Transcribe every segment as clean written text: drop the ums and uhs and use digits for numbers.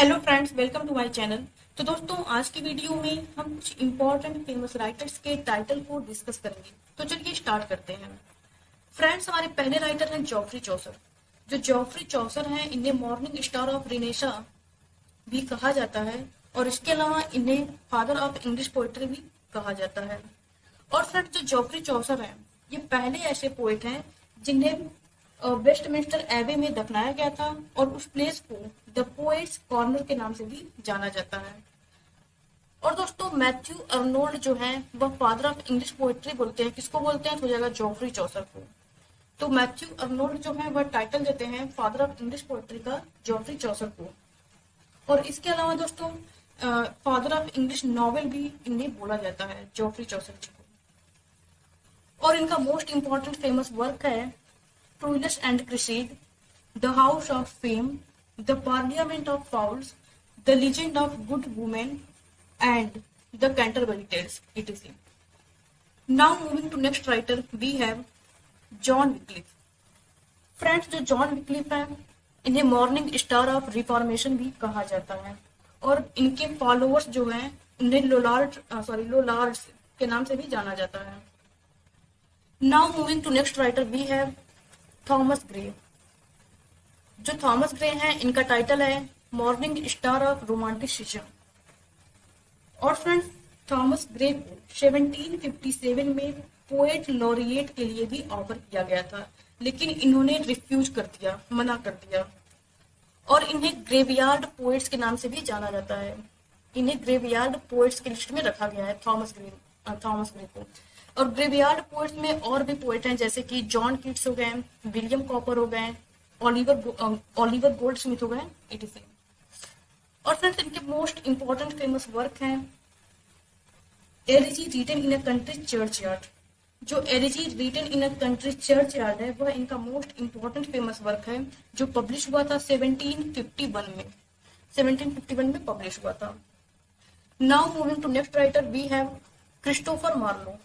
Hello friends, welcome to my channel. तो दोस्तों, आज की वीडियो में हम कुछ इंपॉर्टेंट फेमस राइटर्स के टाइटल को डिस्कस करेंगे। तो चलिए स्टार्ट करते हैं। फ्रेंड्स, हमारे पहले राइटर हैं जॉफ्री चौसर। जो जॉफ्री चौसर हैं, इन्हें मॉर्निंग स्टार ऑफ रिनेशा भी कहा जाता है और इसके अलावा इन्हें फादर ऑफ इंग्लिश पोइट्री भी कहा जाता है। और फ्रेंड्स, जो जॉफ्री चौसर हैं, ये पहले ऐसे पोइट हैं जिन्हें वेस्टमिंस्टर एबे में दफनाया गया था और उस प्लेस को द पोएट्स कॉर्नर के नाम से भी जाना जाता है। और दोस्तों, मैथ्यू अर्नोल्ड जो है वह फादर ऑफ इंग्लिश पोएट्री बोलते हैं। किसको बोलते हैं? तो हो जाएगा जॉफ्री चौसर को। तो मैथ्यू अर्नोल्ड जो है वह टाइटल देते हैं फादर ऑफ इंग्लिश पोएट्री का जॉफ्री चौसर को। और इसके अलावा दोस्तों, फादर ऑफ इंग्लिश नॉवेल भी इन्हें बोला जाता है, जॉफ्री चौसर जी को। और इनका मोस्ट इंपॉर्टेंट फेमस वर्क है Troilus and Criseyde, the house of fame, the parliament of fowls, the legend of good women and the Canterbury tales etc. Now moving to next writer, we have John Wycliffe. Friends, जो John Wycliffe है, इन्हें morning star of reformation भी कहा जाता है और इनके followers जो हैं इन्हें लोलार्ड्स के नाम से भी जाना जाता है। Now moving to next writer, we have Thomas Gray. जो थॉमस ग्रे हैं, इनका टाइटल है मॉर्निंग स्टार ऑफ रोमांटिसिज्म। और फ्रेंड्स, थॉमस ग्रे को 1757 में पोएट लॉरिएट के लिए भी ऑफर किया गया था, लेकिन इन्होंने रिफ्यूज कर दिया, मना कर दिया। और इन्हें ग्रेवयार्ड पोएट्स के नाम से भी जाना जाता है। इन्हें ग्रेवयार्ड पोएट्स की लिस्ट में रखा गया है थॉमस ग्रे को। और ग्रेवयार्ड पोएट्स में और भी पोएट हैं, जैसे कि जॉन कीट्स हो गए, विलियम कॉपर हो गए, ऑलिवर गोल्डस्मिथ हो गए etc. और फ्रेंड्स, इनके मोस्ट इंपॉर्टेंट फेमस वर्क हैं elegy written in a country churchyard. जो elegy written in a country churchyard है, वह इनका मोस्ट इंपॉर्टेंट फेमस वर्क है जो पब्लिश हुआ था 1751 में पब्लिश हुआ था। Now moving to next writer, we have Christopher Marlowe.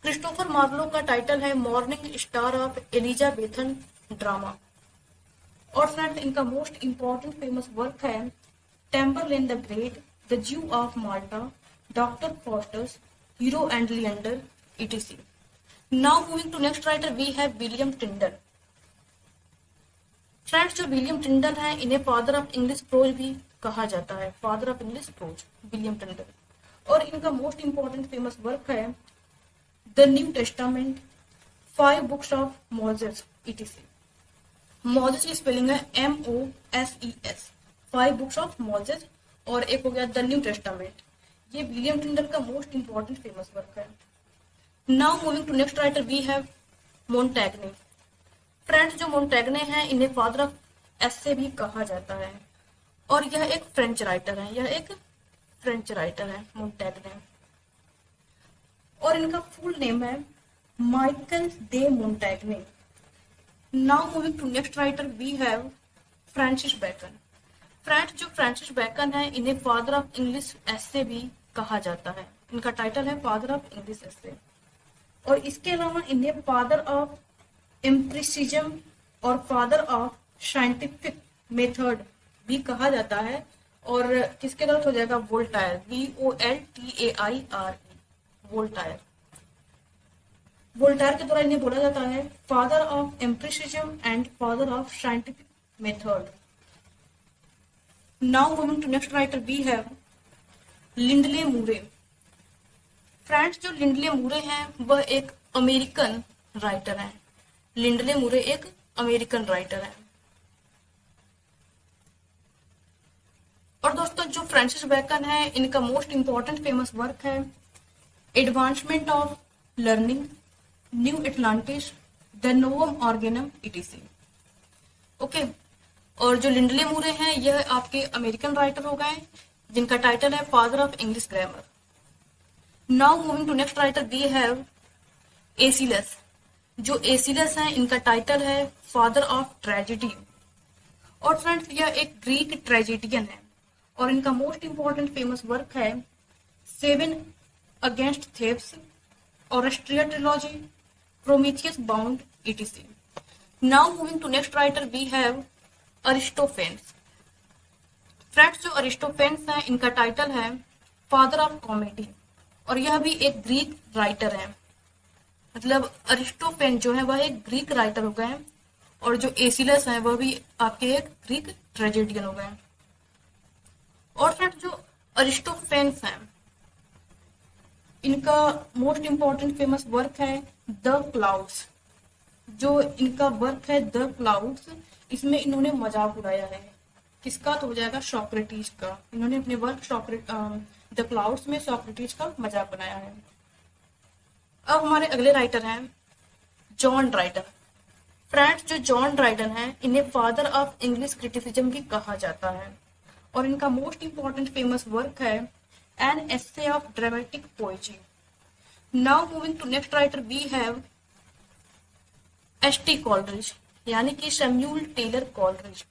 Christopher Marlowe का टाइटल है morning star of Elizabethan drama. और फ्रेंड्स, इनका मोस्ट इंपॉर्टेंट फेमस वर्क है Tamburlaine the Great, the Jew of Malta, Doctor Faustus, Hero and Leander etc. Now moving to next writer, we have William Tyndale. Friends, जो William Tyndale है, इन्हें father of English pros भी कहा जाता है, father of English prose William Tyndale. और इनका most important famous work है the new testament, 5 books of Moses etc. Moses की स्पेलिंग है MOSES, 5 बुक्स ऑफ मोजेस। और एक हो गया द न्यू टेस्टामेंट। ये विलियम टिंडल का मोस्ट इंपॉर्टेंट फेमस वर्क है। Now moving to next writer, we have Montaigne. Friends, जो मोंटैग्ने हैं, इन्हें फादर ऑफ एस्से भी कहा जाता है और यह एक फ्रेंच राइटर है, मोंटैग्ने। और इनका फुल नेम है Michael de Montaigne. Now moving to next writer, we have Francis Bacon. Friends, जो फ्रांसिस बेकन है, इन्हें फादर ऑफ इंग्लिश एस्से भी कहा जाता है। इनका टाइटल है फादर ऑफ इंग्लिश एस्से। और इसके अलावा इन्हें फादर ऑफ एम्पिरिसिज्म और फादर ऑफ साइंटिफिक मेथड भी कहा जाता है। और किसके गलत हो जाएगा? Voltaire, VOLTAIRE, Voltaire. वोल्टायर के द्वारा इन्हें बोला जाता है father of empiricism and father of scientific method. Now moving to next writer, we have Lindley Murray. Friends, जो लिंडले मूरे हैं वह एक अमेरिकन राइटर हैं। लिंडले मूरे एक अमेरिकन राइटर हैं। और दोस्तों, जो फ्रांसिस बेकन है, इनका मोस्ट इंपॉर्टेंट फेमस वर्क है advancement of learning, new Atlantis, the Novum Organum etc. Okay. और जो लिंडले मूरे हैं, यह आपके अमेरिकन राइटर हो गए जिनका टाइटल है father of English grammar. Now moving to next writer, we have Aeschylus. जो एसिलस हैं, इनका टाइटल है फादर ऑफ ट्रेजेडी। और फ्रेंड्स, यह एक ग्रीक ट्रेजेडियन है और इनका मोस्ट इंपॉर्टेंट फेमस वर्क है 7 against Thebes, Oresteia trilogy, Prometheus bound etc. Now moving to next writer, we have Aristophanes. Friends, Aristophanes हैं, इनका टाइटल है फादर ऑफ कॉमेडी, और यह भी एक ग्रीक राइटर है। मतलब अरिस्टोफेन जो है वह एक ग्रीक राइटर हो गए हैं, और जो एसिलस है वह भी आपके एक ग्रीक ट्रेजेडियन हो गए हैं। और फ्रेंड्स जो अरिस्टोफेन्स हैं, इनका मोस्ट इंपॉर्टेंट फेमस वर्क है द क्लाउड्स। जो इनका वर्क है द क्लाउड्स, इसमें इन्होंने मजाक उड़ाया है किसका, तो हो जाएगा सॉक्रेटिस का। इन्होंने अपने वर्क द क्लाउड्स में सॉक्रेटिस का मजाक बनाया है। अब हमारे अगले राइटर हैं जॉन ड्राइडन। फ्रेंड्स जो जॉन ड्राइडन हैं, इन्हें फादर ऑफ इंग्लिश क्रिटिसिज्म भी कहा जाता है, और इनका मोस्ट इंपॉर्टेंट फेमस वर्क है an essay of dramatic poetry. Now moving to next writer we have S T. Coleridge, यानी कि सैम्यूल टेलर कॉलरिज,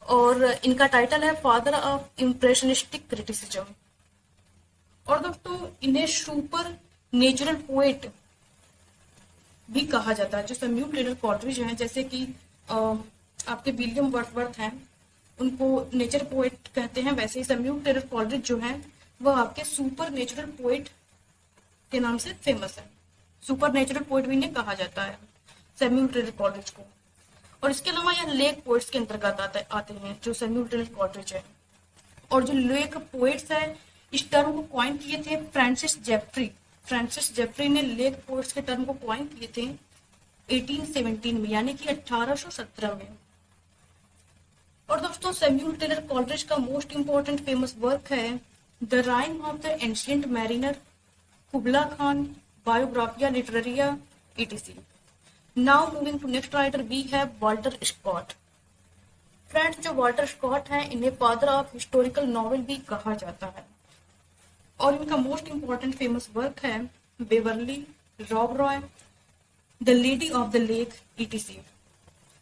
और इनका टाइटल है फादर ऑफ इम्प्रेशनिस्टिक क्रिटिसिज्म। और दोस्तों इन्हें सुपर नेचुरल पोएट भी कहा जाता है। जो सैम्यूल टेलर कॉलरिज हैं, जैसे कि आपके विलियम वर्ड्सवर्थ हैं, उनको नेचर पोएट कहते हैं, वैसे ही सैम्यूल टेलर कॉलरिज जो हैं वह आपके सुपर नेचुरल पोएट के नाम से फेमस है। सुपर नेचुरल पोएट भी इन्हें कहा जाता है सैम्यूल टेलर कॉलरिज को। और इसके अलावा यह लेक पोएट्स के अंतर्गत आते हैं जो सैम्यूल टेलर कॉलरिज है। और जो लेक पोएट्स है, इस टर्म को कॉइन किए थे फ्रांसिस जेफरी। फ्रांसिस जेफरी ने लेक पोएट्स के टर्म को कॉइन किए थे 1817 में, यानी कि 1817 में। और दोस्तों सैम्यूल टेलर कॉलरिज का मोस्ट इंपॉर्टेंट फेमस वर्क है the Rime of the Ancient Mariner, Kubla Khan, Biographia Literaria etc. Now moving to next writer we have Walter Scott. Friends जो वाल्टर स्कॉट हैं, इन्हें फादर ऑफ हिस्टोरिकल नॉवेल भी कहा जाता है, और इनका मोस्ट इंपॉर्टेंट फेमस वर्क है Waverley, Rob Roy, the lady of the Lake etc.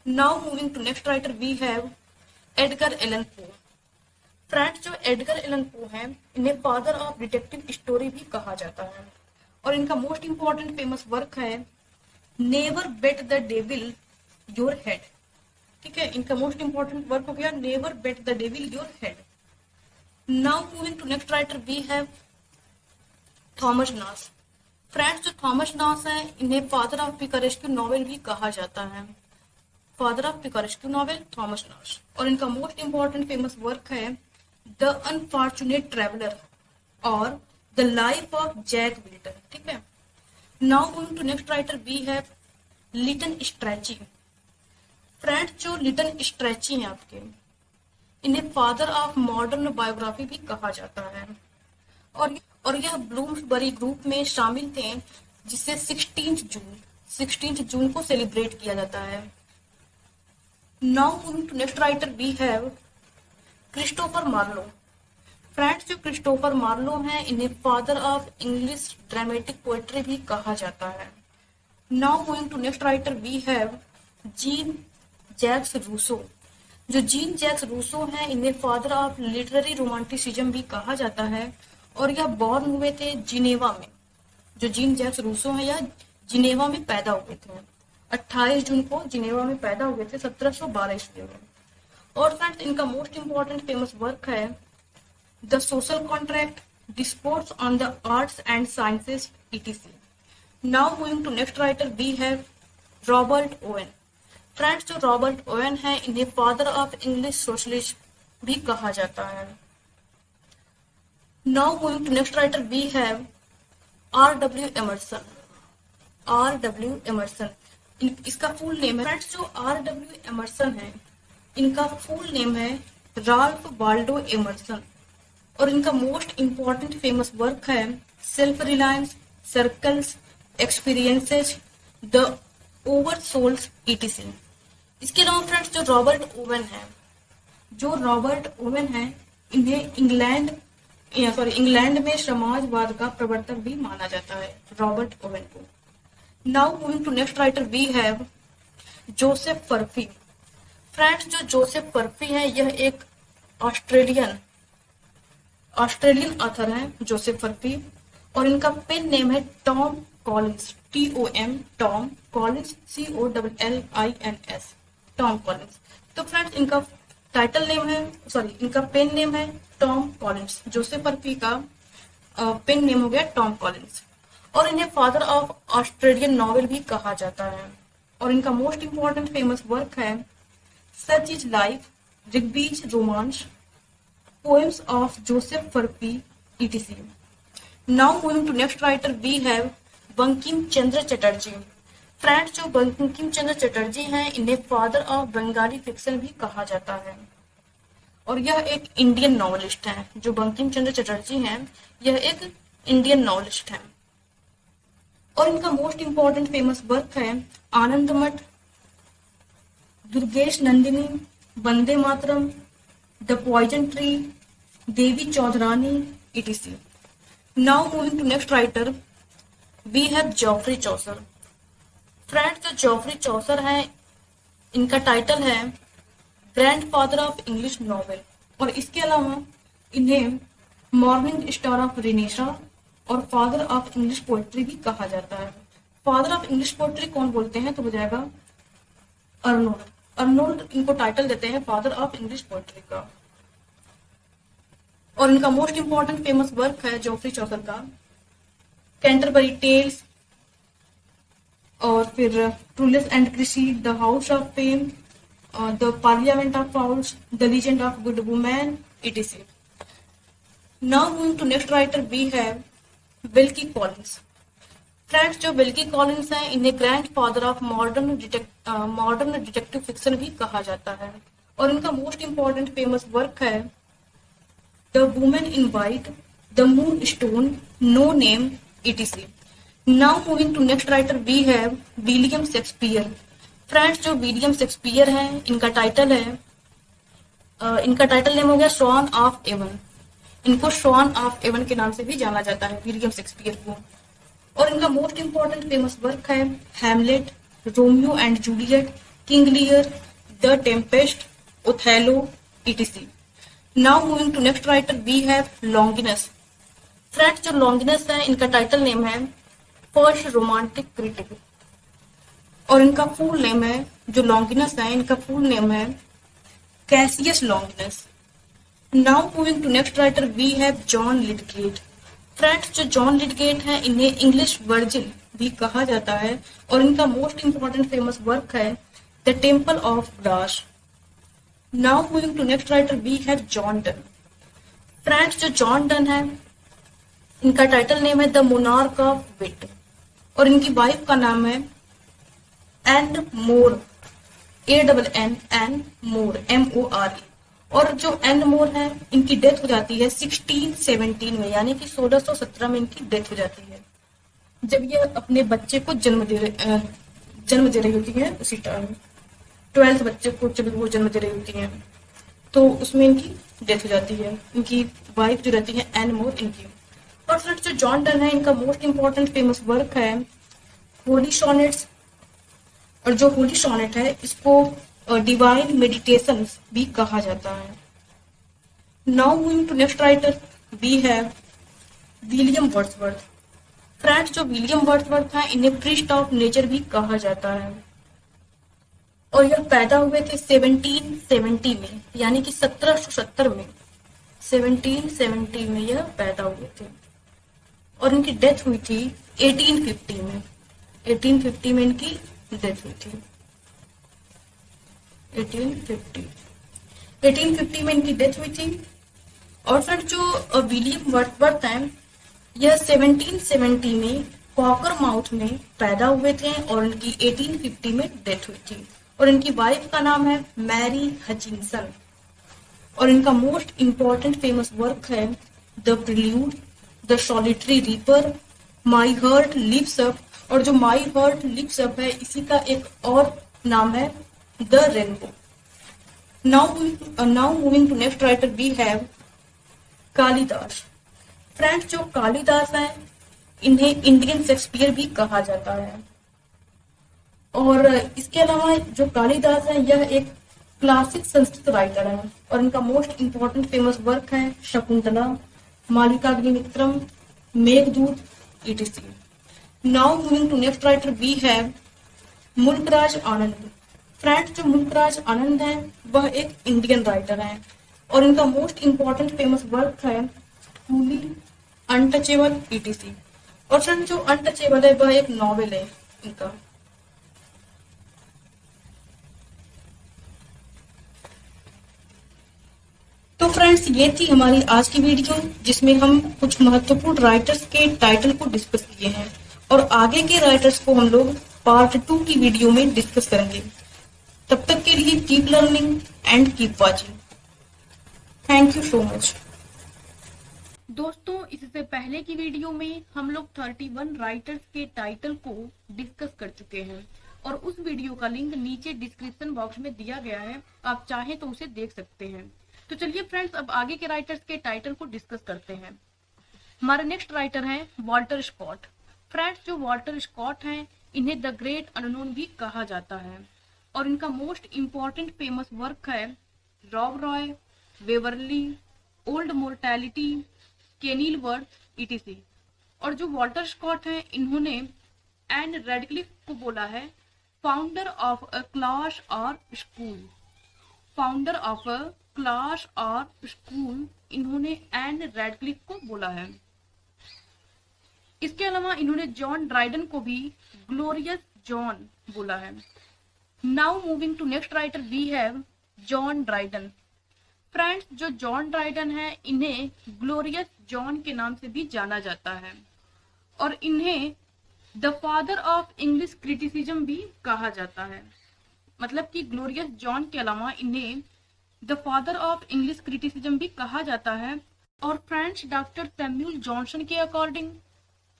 Now moving to next writer we have Edgar Allan Poe. Friends जो एडगर एलन पो हैं, इन्हें फादर ऑफ डिटेक्टिव स्टोरी भी कहा जाता है, और इनका मोस्ट इंपॉर्टेंट फेमस वर्क है never bet the devil your head. ठीक है, इनका मोस्ट इंपॉर्टेंट वर्क हो गया never bet the devil your head. Now moving to next writer we have Thomas Nashe. Friends जो थॉमस नॉस हैं, इन्हें father of picaresque novel भी कहा जाता है, father of picaresque novel Thomas Nashe. और इनका मोस्ट इंपॉर्टेंट फेमस वर्क है द अनफॉर्चुनेट ट्रेवलर और the life of Jack Wilton. ठीक है, now moving to next writer we have Lytton Strachey. Friends जो लिटन स्ट्रैची हैं आपके, इन्हें फादर ऑफ मॉडर्न बायोग्राफी भी कहा जाता है, और यह ब्लूम्सबरी ग्रुप में शामिल थे, जिससे 16 जून को सेलिब्रेट किया जाता है। Now moving to next writer we have Christopher Marlowe. Friends जो क्रिस्टोफर मार्लो हैं, इन्हें father of English dramatic poetry भी कहा जाता है। Now moving to next writer we have Jean Jacques Rousseau. जो जीन जैक्स रूसो हैं, इन्हें फादर ऑफ लिटरेरी रोमांटिसिज्म भी कहा जाता है, और यह बॉर्न हुए थे जिनेवा में। जो जीन जैक्स रूसो हैं, यह जिनेवा में पैदा हुए थे, 28 जून को जिनेवा में पैदा हुए थे 1712 ईस्वी में। और फ्रेंड्स इनका मोस्ट इंपॉर्टेंट फेमस वर्क है the Social Contract, Discourse on the Arts and Sciences etc. Now moving to next writer we have Robert Owen. Friends जो रॉबर्ट ओवेन है, इन्हें फादर ऑफ इंग्लिश सोशलिज्म भी कहा जाता है। Now moving to next writer we have R.W. Emerson. R.W. Emerson, इसका full name है। Friends जो R.W. एमर्सन है, इनका फुल नेम है राल्फ वाल्डो एमर्सन, और इनका मोस्ट इंपॉर्टेंट फेमस वर्क है Self Reliance, Circles, Experiences, the Over Souls etc. इसके अलावा फ्रेंड्स जो रॉबर्ट ओवेन है, इन्हें इंग्लैंड में समाजवाद का प्रवर्तक भी माना जाता है, रॉबर्ट ओवेन को। Now moving to next writer we have Joseph Furphy. Friends जो जोसेफ पर्फी है, यह एक ऑस्ट्रेलियन ऑथर है जोसेफ पर्फी, और इनका पेन नेम है Tom Collins, Tom Collins COLLINS, Tom Collins. तो फ्रेंड्स इनका टाइटल नेम है, सॉरी इनका पेन नेम है टॉम कॉलिंस। जोसेफ परफी का पेन नेम हो गया टॉम कॉलिंस। और इन्हें फादर ऑफ ऑस्ट्रेलियन नॉवेल भी कहा जाता है। और इनका मोस्ट इंपॉर्टेंट फेमस वर्क है such is life, Rigby's romance, poems of Joseph Furphy etc. Now moving to next writer we have Bankim Chandra Chatterjee. Friends, जो बंकिम चंद्र चटर्जी हैं इन्हें फादर ऑफ बंगाली फिक्शन भी कहा जाता है। और यह एक इंडियन नॉवलिस्ट हैं। जो बंकिम चंद्र चटर्जी हैं यह एक इंडियन नॉवलिस्ट हैं। और इनका मोस्ट इंपॉर्टेंट फेमस वर्क है Anand Math, Durgesh Nandini, Vande Mataram, the poison tree, Devi Chaudhurani etc. Now moving to next writer we have Geoffrey Chaucer. Friends, जो जॉफरी चौसर है इनका टाइटल है ग्रैंडफादर ऑफ इंग्लिश नॉवेल। और इसके अलावा इन्हें मॉर्निंग स्टार ऑफ रेनेसा और फादर ऑफ इंग्लिश पोएट्री भी कहा जाता है। फादर ऑफ इंग्लिश पोएट्री कौन बोलते हैं तो हो जाएगा अर्नोल्ड। अर्नोल्ड इनको टाइटल देते हैं फादर ऑफ इंग्लिश पोएट्री का। और इनका मोस्ट इंपॉर्टेंट फेमस वर्क है जॉफरी चौसर का कैंटरबरी टेल्स, और फिर Troilus and Criseyde, the house of fame, the parliament of fowls, the legend of good women etc. Now moving to next writer we have Wilkie Collins. Friends, जो Wilkie Collins हैं इन्हें grandfather of modern detective fiction भी कहा जाता है। और इनका most important famous work है the woman in white, the moon stone, no name etc. Now moving to next writer we have William Shakespeare. Friends, जो विलियम शेक्सपियर हैं इनका टाइटल नेम हो गया शॉन ऑफ एवन। इनको Swan of Avon के नाम से भी जाना जाता है विलियम शेक्सपियर को। और इनका मोस्ट इंपॉर्टेंट फेमस वर्क है Hamlet, Romeo and Juliet, King Lear, the Tempest, Othello etc. Now moving to next writer we have Longinus. Friends, जो लॉन्गिनस है इनका टाइटल नेम है फर्स्ट रोमांटिक क्रिटिक। और इनका फुल नेम है, जो Longinus है इनका फुल नेम है Cassius Longinus. Now moving to next writer we have John Lydgate. Friends, जो जॉन लिडगेट हैं इन्हें इंग्लिश वर्जिन भी कहा जाता है। और इनका मोस्ट इंपॉर्टेंट फेमस वर्क है the Temple of Grass. Now moving to next writer we have John Donne. Friends, जो जॉन डन है इनका टाइटल नेम है द मोनार्क ऑफ विट। और इनकी वाइफ का नाम है Anne More, ANN More MORE। और जो एन मोर है इनकी डेथ हो जाती है 1617 में, यानी कि 1617 में इनकी डेथ हो जाती है, जब ये अपने बच्चे को जन्म दे रही होती है। उसी टाइम 12th बच्चे को जब वो जन्म दे रही होती है तो उसमें इनकी डेथ हो जाती है। इनकी वाइफ जो रहती है एन मोर इनकी। और फ्रेंड्स, जो जॉन डन है इनका मोस्ट इंपॉर्टेंट फेमस वर्क है होली सॉनेट्स। और जो होली सॉनेट है इसको डिवाइन मेडिटेशंस भी कहा जाता है। Now moving to next writer we have William Wordsworth. Friends, जो विलियम वर्ड्सवर्थ है इन्हें प्रीस्ट ऑफ नेचर भी कहा जाता है। और यह पैदा हुए थे 1770 में, यानी कि 1770 में, 1770 में यह पैदा हुए थे। और इनकी डेथ हुई थी 1850 में। 1850 में इनकी डेथ हुई थी। 1850 में इनकी डेथ हुई थी। और फिर जो विलियम वर्ड्सवर्थ हैं यह 1770 में कॉकर माउथ में पैदा हुए थे और इनकी 1850 में डेथ हुई थी। और इनकी वाइफ का नाम है मैरी हचिंसन। और इनका मोस्ट इंपॉर्टेंट फेमस वर्क है the Prelude, the Solitary Reaper, My Heart Lives Up. और जो माई हार्ट लिव्स अप है इसी का एक और नाम है the Rainbow. Now moving to next writer we have Kalidas. Friends, जो कालिदास है इन्हें इंडियन शेक्सपियर भी कहा जाता है। और इसके अलावा जो कालिदास है यह एक क्लासिक संस्कृत राइटर है। और इनका मोस्ट इंपॉर्टेंट फेमस वर्क है Shakuntala, Malikagnimitram, Meghdoot etc. Now moving to next writer we have Mulkraj Anand. Friends, जो मुल्कराज आनंद है वह एक इंडियन राइटर हैं और इनका मोस्ट इम्पॉर्टेंट फेमस वर्क है कूली, अनटचेबल, ईटीसी। और फ्रेंड्स, जो अनटचेबल है वह एक नॉवेल है इनका। तो फ्रेंड्स, ये थी हमारी आज की वीडियो जिसमें हम कुछ महत्वपूर्ण राइटर्स के टाइटल को डिस्कस किए हैं और आगे के राइटर्स को हम लोग पार्ट 2 की वीडियो में डिस्कस करेंगे। तब तक के लिए keep learning and keep watching. Thank you so much. दोस्तों, इससे पहले की वीडियो में हम लोग 31 राइटर्स के टाइटल को डिस्कस कर चुके हैं और उस वीडियो का लिंक नीचे डिस्क्रिप्शन बॉक्स में दिया गया है, आप चाहें तो उसे देख सकते हैं। तो चलिए फ्रेंड्स, अब आगे के राइटर्स के टाइटल को डिस्कस करते हैं। हमारे नेक्स्ट राइटर हैं वॉल्टर स्कॉट। फ्रेंड्स, जो वॉल्टर स्कॉट हैं इन्हें द ग्रेट अननोन भी कहा जाता है और इनका मोस्ट इम्पॉर्टेंट फेमस वर्क है Rob Roy, Waverley, Old Mortality, Kenilworth, ETC. और जो वॉल्टर स्कॉट हैं इन्होंने एन रेडक्लिफ को बोला है फाउंडर ऑफ अ क्लास और school. Founder of a class और स्कूल इन्होंने एन रेडक्लिफ को बोला है। इसके अलावा इन्होंने जॉन ड्राइडन को भी ग्लोरियस जॉन बोला है। Now moving to next writer we have John Dryden. Friends, जो जॉन ड्राइडन है इन्हें ग्लोरियस जॉन के नाम से भी जाना जाता है और इन्हें the father of English criticism भी कहा जाता है। मतलब कि ग्लोरियस जॉन के अलावा इन्हें the father of English criticism भी कहा जाता है। और फ्रेंड्स, डॉक्टर सैमुअल जॉनसन के अकॉर्डिंग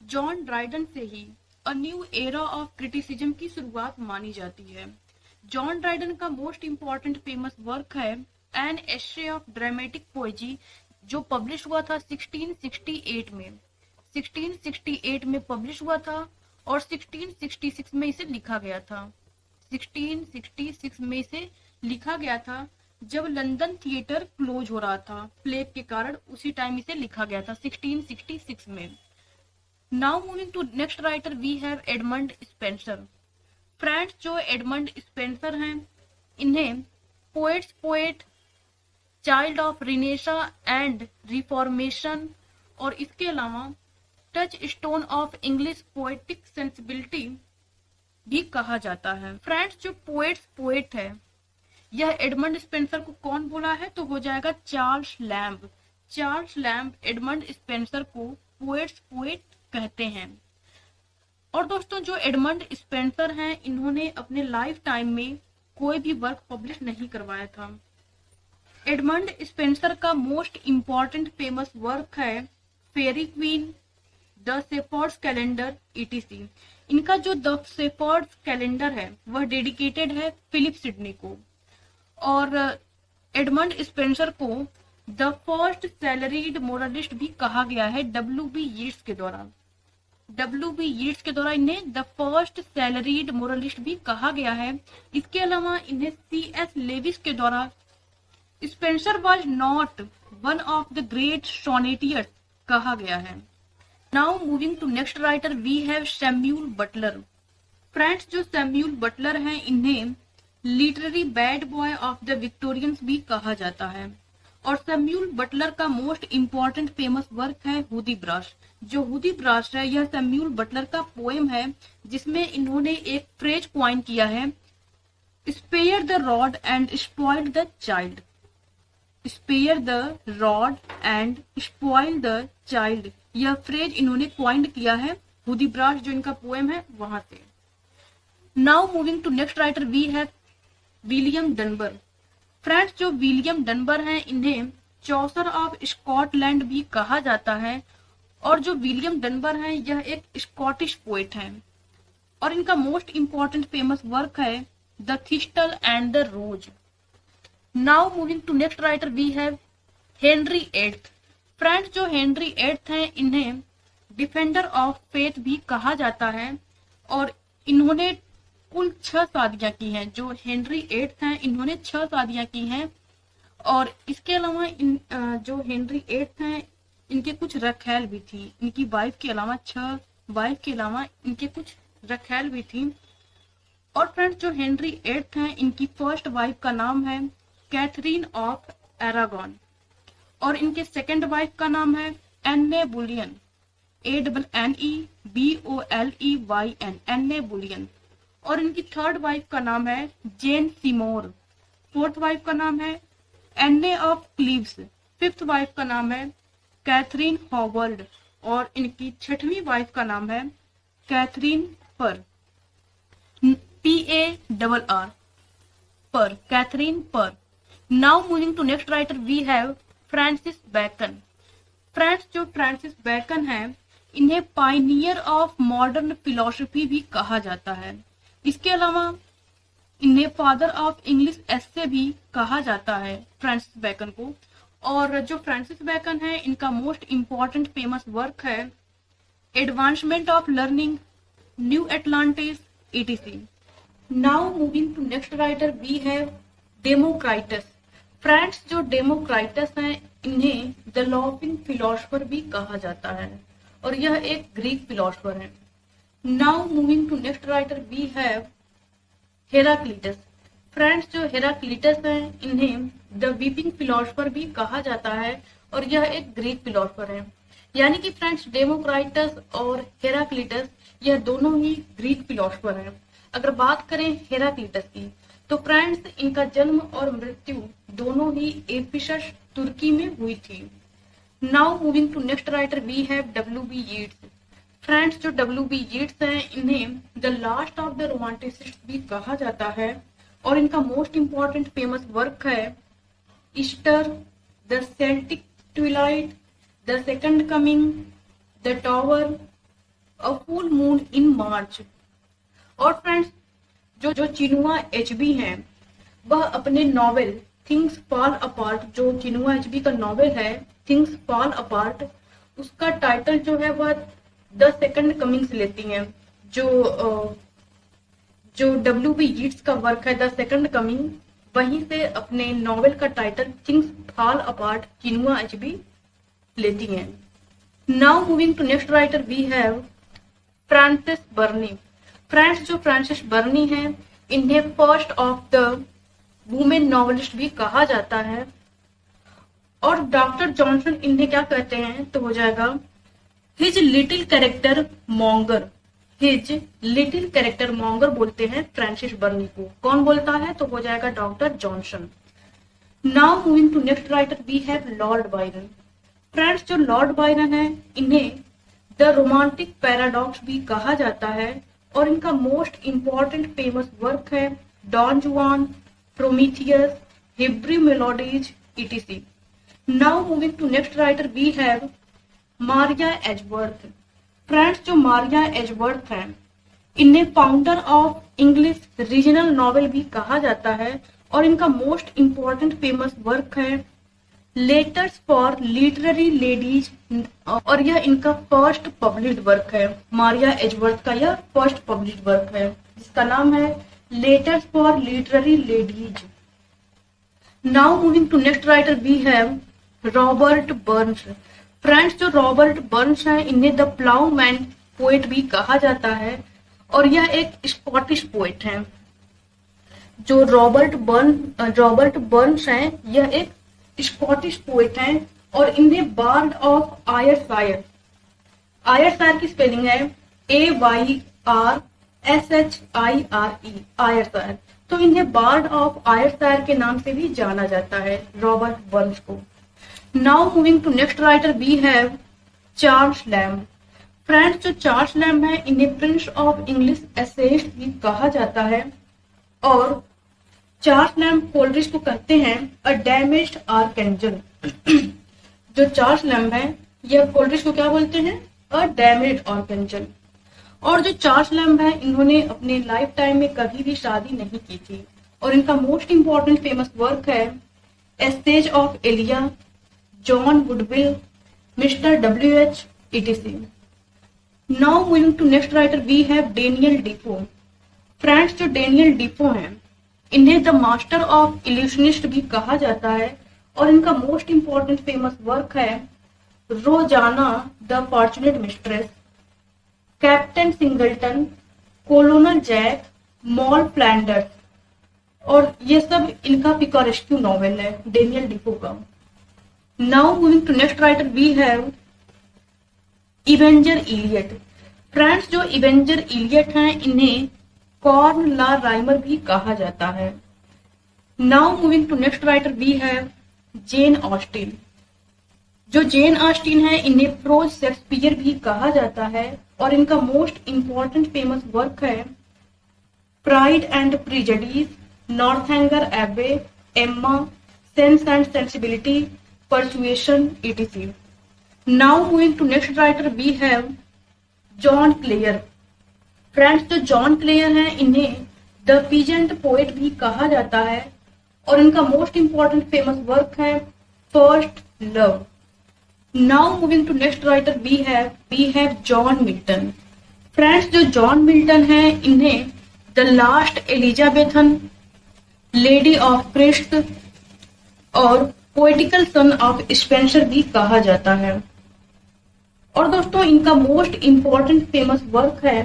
जॉन ड्राइडन से ही a new era of criticism की शुरुआत मानी जाती है। जॉन ड्राइडन का मोस्ट इम्पॉर्टेंट फेमस वर्क है an essay of dramatic poesy, जो पब्लिश हुआ था 1668 में। 1668 में पब्लिश हुआ था और 1666 में इसे लिखा गया था। 1666 में इसे लिखा गया था जब लंदन थिएटर क्लोज हो रहा था प्लेग के कारण, उसी टाइम इसे लिखा गया था 1666 में। Now moving to next writer we have Edmund Spenser. Friends, जो एडमंड स्पेंसर हैं इन्हें poets poet, child of Renaissance and Reformation और इसके अलावा touchstone of English poetic sensibility भी कहा जाता है। फ्रेंड्स, जो पोएट्स पोएट है यह एडमंड स्पेंसर को कौन बोला है तो हो जाएगा Charles lamb. Charles lamb Edmund Spenser को पोएट्स पोएट कहते हैं। और दोस्तों, जो एडमंड स्पेंसर हैं इन्होंने अपने लाइफ टाइम में कोई भी वर्क पब्लिश नहीं करवाया था। एडमंड स्पेंसर का मोस्ट इम्पॉर्टेंट फेमस वर्क है Faerie Queene, the Shepherd's Calendar, etc. इनका जो द शेफर्ड्स कैलेंडर है वह डेडिकेटेड है फिलिप सिडनी को और एडमंड स्पेंसर को द फर्स्ट सैलरीड मोरलिस्ट भी कहा गया है डब्ल्यू.बी. यीट्स के द्वारा। डब्ल्यू.बी. यीट्स के द्वारा इन्हें द फर्स्ट सैलरीड मोरलिस्ट भी कहा गया है। इसके अलावा इन्हें C.S. लेविस के द्वारा Spenser was not one of the great sonneteers कहा गया है। Now moving to next writer we have Samuel Butler. Friends, जो सैमुअल बटलर हैं इन्हें literary bad boy of the Victorians भी कहा जाता है और सैमुअल बटलर का मोस्ट इम्पॉर्टेंट फेमस वर्क है हुदी ब्राश। जो हुदी ब्राश है यह सैमुअल बटलर का पोएम है जिसमें इन्होंने एक फ्रेज कॉइन किया है spare the rod and spoil the child. Spare the rod and spoil the child, यह फ्रेज इन्होंने कॉइन किया है हुदी ब्राश जो इनका पोएम है वहां से। Now moving to next writer we have William Dunbar. Friends, जो विलियम डनबर हैं इन्हें चौसर ऑफ स्कॉटलैंड भी कहा जाता है और जो विलियम डनबर हैं यह एक स्कॉटिश पोएट हैं और इनका मोस्ट इम्पॉर्टेंट फेमस वर्क है the Thistle and the Rose. Now moving to next writer we have Henry eighth. Friends, जो हेनरी एट्थ हैं इन्हें डिफेंडर ऑफ फेथ भी कहा जाता है और इन्होंने कुल 6 शादियां की हैं। जो हेनरी एट्थ हैं इन्होंने 6 शादियां की हैं और इसके अलावा जो हेनरी एट्थ हैं इनके कुछ रखैल भी थी। इनकी वाइफ के अलावा 6 वाइफ के अलावा इनके कुछ रखैल भी थी और फ्रेंड्स जो हेनरी एट्थ हैं, इनकी फर्स्ट वाइफ का नाम है कैथरीन ऑफ एरागॉन और इनके सेकंड वाइफ का नाम है एन्ने बुलियन, ANNEBOLEYN, एन्ने बुलियन। और इनकी थर्ड वाइफ का नाम है जेन सीमोर, फोर्थ वाइफ का नाम है एन्ने ऑफ क्लीव्स, फिफ्थ वाइफ का नाम है कैथरीन हॉवर्ड और इनकी छठवीं वाइफ का नाम है कैथरीन पर, PARR, Parr, Catherine Parr. Now moving to next writer we have Francis Bacon. Friends जो फ्रांसिस बैकन है, इन्हें पायनियर ऑफ मॉडर्न फिलोसफी भी कहा जाता है। इसके अलावा इन्हें फादर ऑफ इंग्लिश एस्से भी कहा जाता है फ्रांसिस बैकन को। और जो फ्रांसिस बैकन है, इनका मोस्ट इम्पॉर्टेंट फेमस वर्क है advancement of learning, new Atlantis, etc. Now moving to next writer we have Democritus. Friends जो डेमोक्राइटस हैं, इन्हें द लॉफिंग फिलोसफर भी कहा जाता है और यह एक ग्रीक फिलोसफर है। Now moving to next writer we have Heraclitus. Friends जो हेराक्लिटस हैं, इन्हें द वीपिंग फिलोसफर भी कहा जाता है और यह एक ग्रीक फिलोसफर है। यानी कि फ्रेंड्स डेमोक्राइटस और हेराक्लिटस यह दोनों ही ग्रीक फिलोसफर हैं। अगर बात करें हेराक्लिटस की, तो फ्रेंड्स इनका जन्म और मृत्यु दोनों ही एफिसस तुर्की में हुई थी। Now moving to next writer we have W.B. Yeats. Friends जो W.B. यीट्स हैं, इन्हें the last of the romanticist भी कहा जाता है और इनका मोस्ट इंपॉर्टेंट फेमस वर्क है Easter, the Celtic twilight, the second coming, the tower, a full moon in March. और फ्रेंड्स जो चिनुआ एचबी हैं, वह अपने नॉवेल थिंग्स फॉल अपार्ट, जो चिनुआ एचबी का नॉवेल है थिंग्स फॉल अपार्ट, उसका टाइटल जो है वह द सेकंड कमिंग से लेती हैं। जो W.B. यीट्स का वर्क है द सेकंड कमिंग, वहीं से अपने नॉवेल का title Things Fall Apart Chinua Achebe लेती हैं। Now moving to next writer we have Frances Burney. Friends जो फ्रांसिस बर्नी हैं, इन्हें first of the women novelist भी कहा जाता है। और डॉक्टर जॉनसन इन्हें क्या कहते हैं, तो हो जाएगा his little character monger. His little character monger बोलते हैं फ्रांसिस बर्नी को। कौन बोलता है, तो हो जाएगा doctor Johnson. Now moving to next writer we have Lord Byron. Friends जो लॉर्ड बायरन है, इन्हें द रोमांटिक पैराडॉक्स भी कहा जाता है और इनका मोस्ट इंपॉर्टेंट फेमस वर्क है Don Juan, Prometheus, Hebrew Melodies, etc. Now moving to next writer we have Maria Edgeworth. Friends जो मारिया एजवर्थ हैं, इन्हें founder of English regional novel भी कहा जाता है और इनका मोस्ट इंपॉर्टेंट फेमस वर्क है लेटर्स फॉर लिटरेरी लेडीज और यह इनका फर्स्ट पब्लिश्ड वर्क है। मारिया एजवर्थ का यह फर्स्ट पब्लिश्ड वर्क है जिसका नाम है Letters for Literary Ladies. Now moving to next writer we have Robert Burns. Friends जो रॉबर्ट बर्न्स हैं, इन्हें द प्लाउमैन पोएट भी कहा जाता है और यह एक स्कॉटिश पोएट हैं। जो रॉबर्ट बर्न्स हैं, यह एक स्कॉटिश पोएट हैं और इन्हें बार्ड ऑफ आयरशायर, आयरशायर की स्पेलिंग है AYRSHIRE, आयरशायर, तो इन्हें बार्ड ऑफ आयरशायर के नाम से भी जाना जाता है रॉबर्ट बर्न्स को। Now moving to next writer we have Charles Lamb. Friends जो चार्ल्स लैम्ब है, इन्हें प्रिंस ऑफ इंग्लिश एसेइस्ट भी कहा जाता है और चार्ल्स लैम्ब कोलरिज को कहते हैं अ डैमेज्ड आर्कएंजल। जो चार्ल्स लैम्ब है, यह कोलरिज को क्या बोलते हैं, अ डैमेज्ड आर्कएंजल। और जो चार्ल्स लैम्ब है, इन्होंने अपने लाइफ टाइम में कभी भी शादी नहीं की थी और इनका मोस्ट इंपॉर्टेंट फेमस वर्क है essays of Elia, John Woodvil, mister WH, etc. Now moving to next writer we have Daniel Defoe. Friends जो डेनियल डिफो हैं, इन्हें द मास्टर ऑफ इल्यूशनिस्ट भी कहा जाता है और इनका मोस्ट इंपॉर्टेंट फेमस वर्क है Roxana the Fortunate Mistress, Captain Singleton, Colonel Jack, Moll Flanders, और ये सब इनका पिकारेस्क्यू नॉवेल है, डेनियल डिफो का। Now moving to next writer we have Ebenezer Elliott. Friends, जो इवेंजर इलियट हैं इन्हें कॉर्न ला राइमर भी कहा जाता है। Now moving to next writer we have Jane Austen. जो जेन ऑस्टिन है इन्हें प्रोज शेक्सपियर भी कहा जाता है, और इनका मोस्ट इंपॉर्टेंट फेमस वर्क है Pride and Prejudice, Northanger Abbey, Emma, Sense and Sensibility, Persuasion, etc. Now moving to next writer we have John Clare. Friends, जो जॉन क्लेयर हैं इन्हें द पीजेंट पोएट भी कहा जाता है, और इनका मोस्ट इंपॉर्टेंट फेमस वर्क है first love. Now moving to next writer we have John Milton. Friends, जो जॉन मिल्टन है इन्हें the last Elizabethan, lady of Christ और पोएटिकल सन ऑफ स्पेंसर भी कहा जाता है। और दोस्तों, इनका मोस्ट इंपॉर्टेंट फेमस वर्क है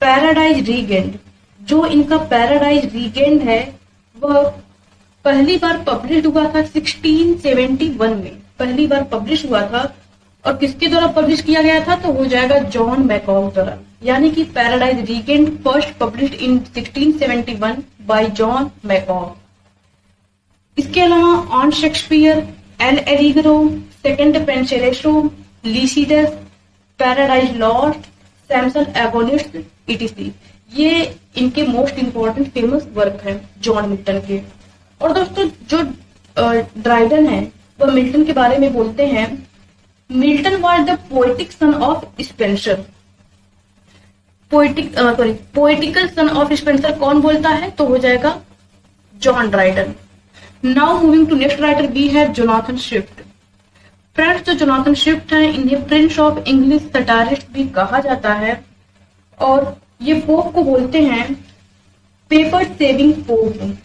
पैराडाइज रीगेंड। जो इनका पैराडाइज रीगेंड है वह पहली बार पब्लिश हुआ था 1671 में, पहली बार पब्लिश हुआ था। और किसके द्वारा पब्लिश किया गया था, तो हो जाएगा जॉन मैकॉल द्वारा। यानी कि Paradise Regained first published in 1671 by John McCall. इसके अलावा on Shakespeare, L'Allegro, second Penseroso, Lycidas, Paradise Lost, Samson Agonistes, etc. ये इनके मोस्ट इंपॉर्टेंट फेमस वर्क हैं जॉन मिल्टन के। और दोस्तों, जो ड्राइडन है वह मिल्टन के बारे में बोलते हैं, Milton was the poetic son of Spenser. Poetical son of Spenser कौन बोलता है, तो हो जाएगा John Dryden. Now moving to next writer we have Jonathan Swift. Friends, जो जोनाथन स्विफ्ट हैं इन्हें प्रिंस ऑफ इंग्लिश सटारिस्ट भी कहा जाता है, और ये पोप को बोलते हैं पेपर सेविंग पोप।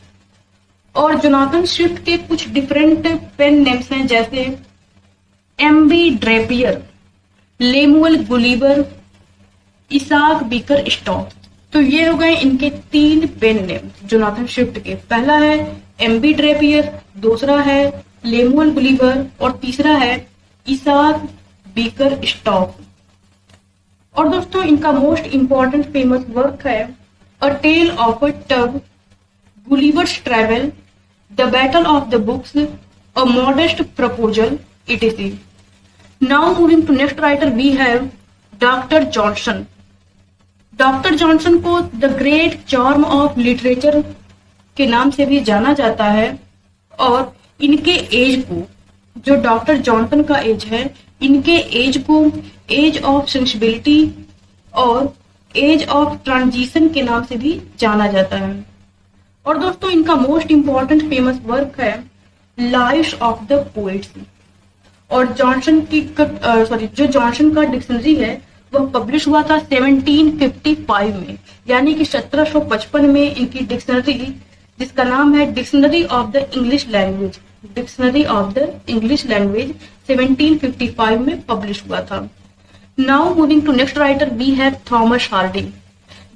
और जोनाथन स्विफ्ट के कुछ डिफरेंट पेन नेम्स हैं, जैसे MB Drapier, Lemuel Gulliver, Isaac Bickerstaff. तो ये हो गए इनके 3 पेन नेम जोनाथन स्विफ्ट के। पहला है एमबी ड्रेपियर, दूसरा है लेमुअल गुलिवर, और तीसरा है इसाक बीकर स्टॉक। और दोस्तों, इनका मोस्ट इंपॉर्टेंट फेमस वर्क है a tell of a tub, Gulliver's travel, the battle of the books, a modest proposal, etc. Now moving to next writer we have doctor Johnson. Doctor Johnson को the great charm of literature के नाम से भी जाना जाता है, और इनके एज को, जो डॉक्टर जॉनसन का एज है, इनके एज को एज ऑफ सेंसिबिलिटी और एज ऑफ ट्रांजिशन के नाम से भी जाना जाता है। और दोस्तों, इनका मोस्ट इंपॉर्टेंट फेमस वर्क है लाइव्स ऑफ द पोएट्स। और जॉनसन की जो जॉनसन का डिक्शनरी है वह पब्लिश हुआ था 1755 में, यानी कि 1755 में इनकी डिक्शनरी, जिसका नाम है dictionary of the English language, dictionary of the English language 1755 में पब्लिश हुआ था। Now moving to next writer we have Thomas Hardy.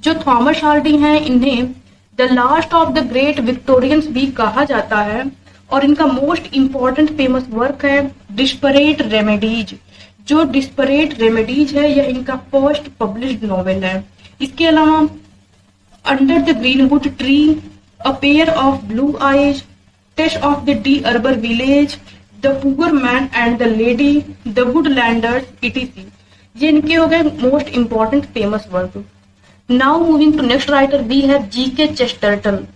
जो थॉमस हार्डी हैं इन्हें the last of the great Victorians भी कहा जाता है, और इनका मोस्ट इंपॉर्टेंट फेमस वर्क है डिस्परेट रेमेडीज। जो डिस्परेट रेमेडीज है यह इनका फर्स्ट पब्लिश्ड नॉवेल है। इसके अलावा Under the Greenwood Tree, a pair of blue eyes, Tess of the d'Urbervilles, the poor man and the lady, the Woodlanders, etc. ये इनके हो गए most important famous work. Now moving to next writer we have GK Chesterton.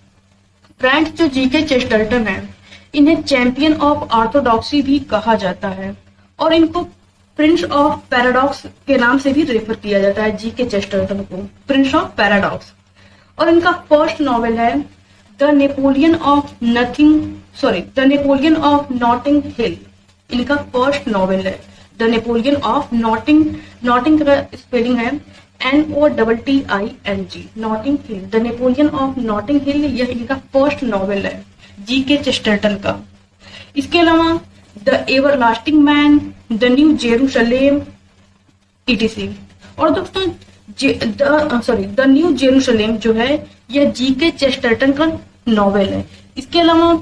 Friends, जो GK Chesterton है इन्हें champion of orthodoxy भी कहा जाता है, और इनको प्रिंस ऑफ पैराडॉक्स के नाम से भी रेफर किया जाता है, जीके चेस्टरटन को प्रिंस ऑफ पैराडॉक्स। और इनका फर्स्ट नॉवेल है the Napoleon of Notting Hill. इनका फर्स्ट नॉवेल है द नेपोलियन ऑफ नॉटिंग का स्पेलिंग है NOTTING, Notting Hill, the Napoleon of Notting Hill. यह इनका फर्स्ट नॉवेल है जीके चेस्टरटन का। इसके अलावा the everlasting man, the New Jerusalem, etc. और दोस्तों, द न्यू जेरूसलेम जो है यह जीके चेस्टरटन का नॉवेल है। इसके अलावा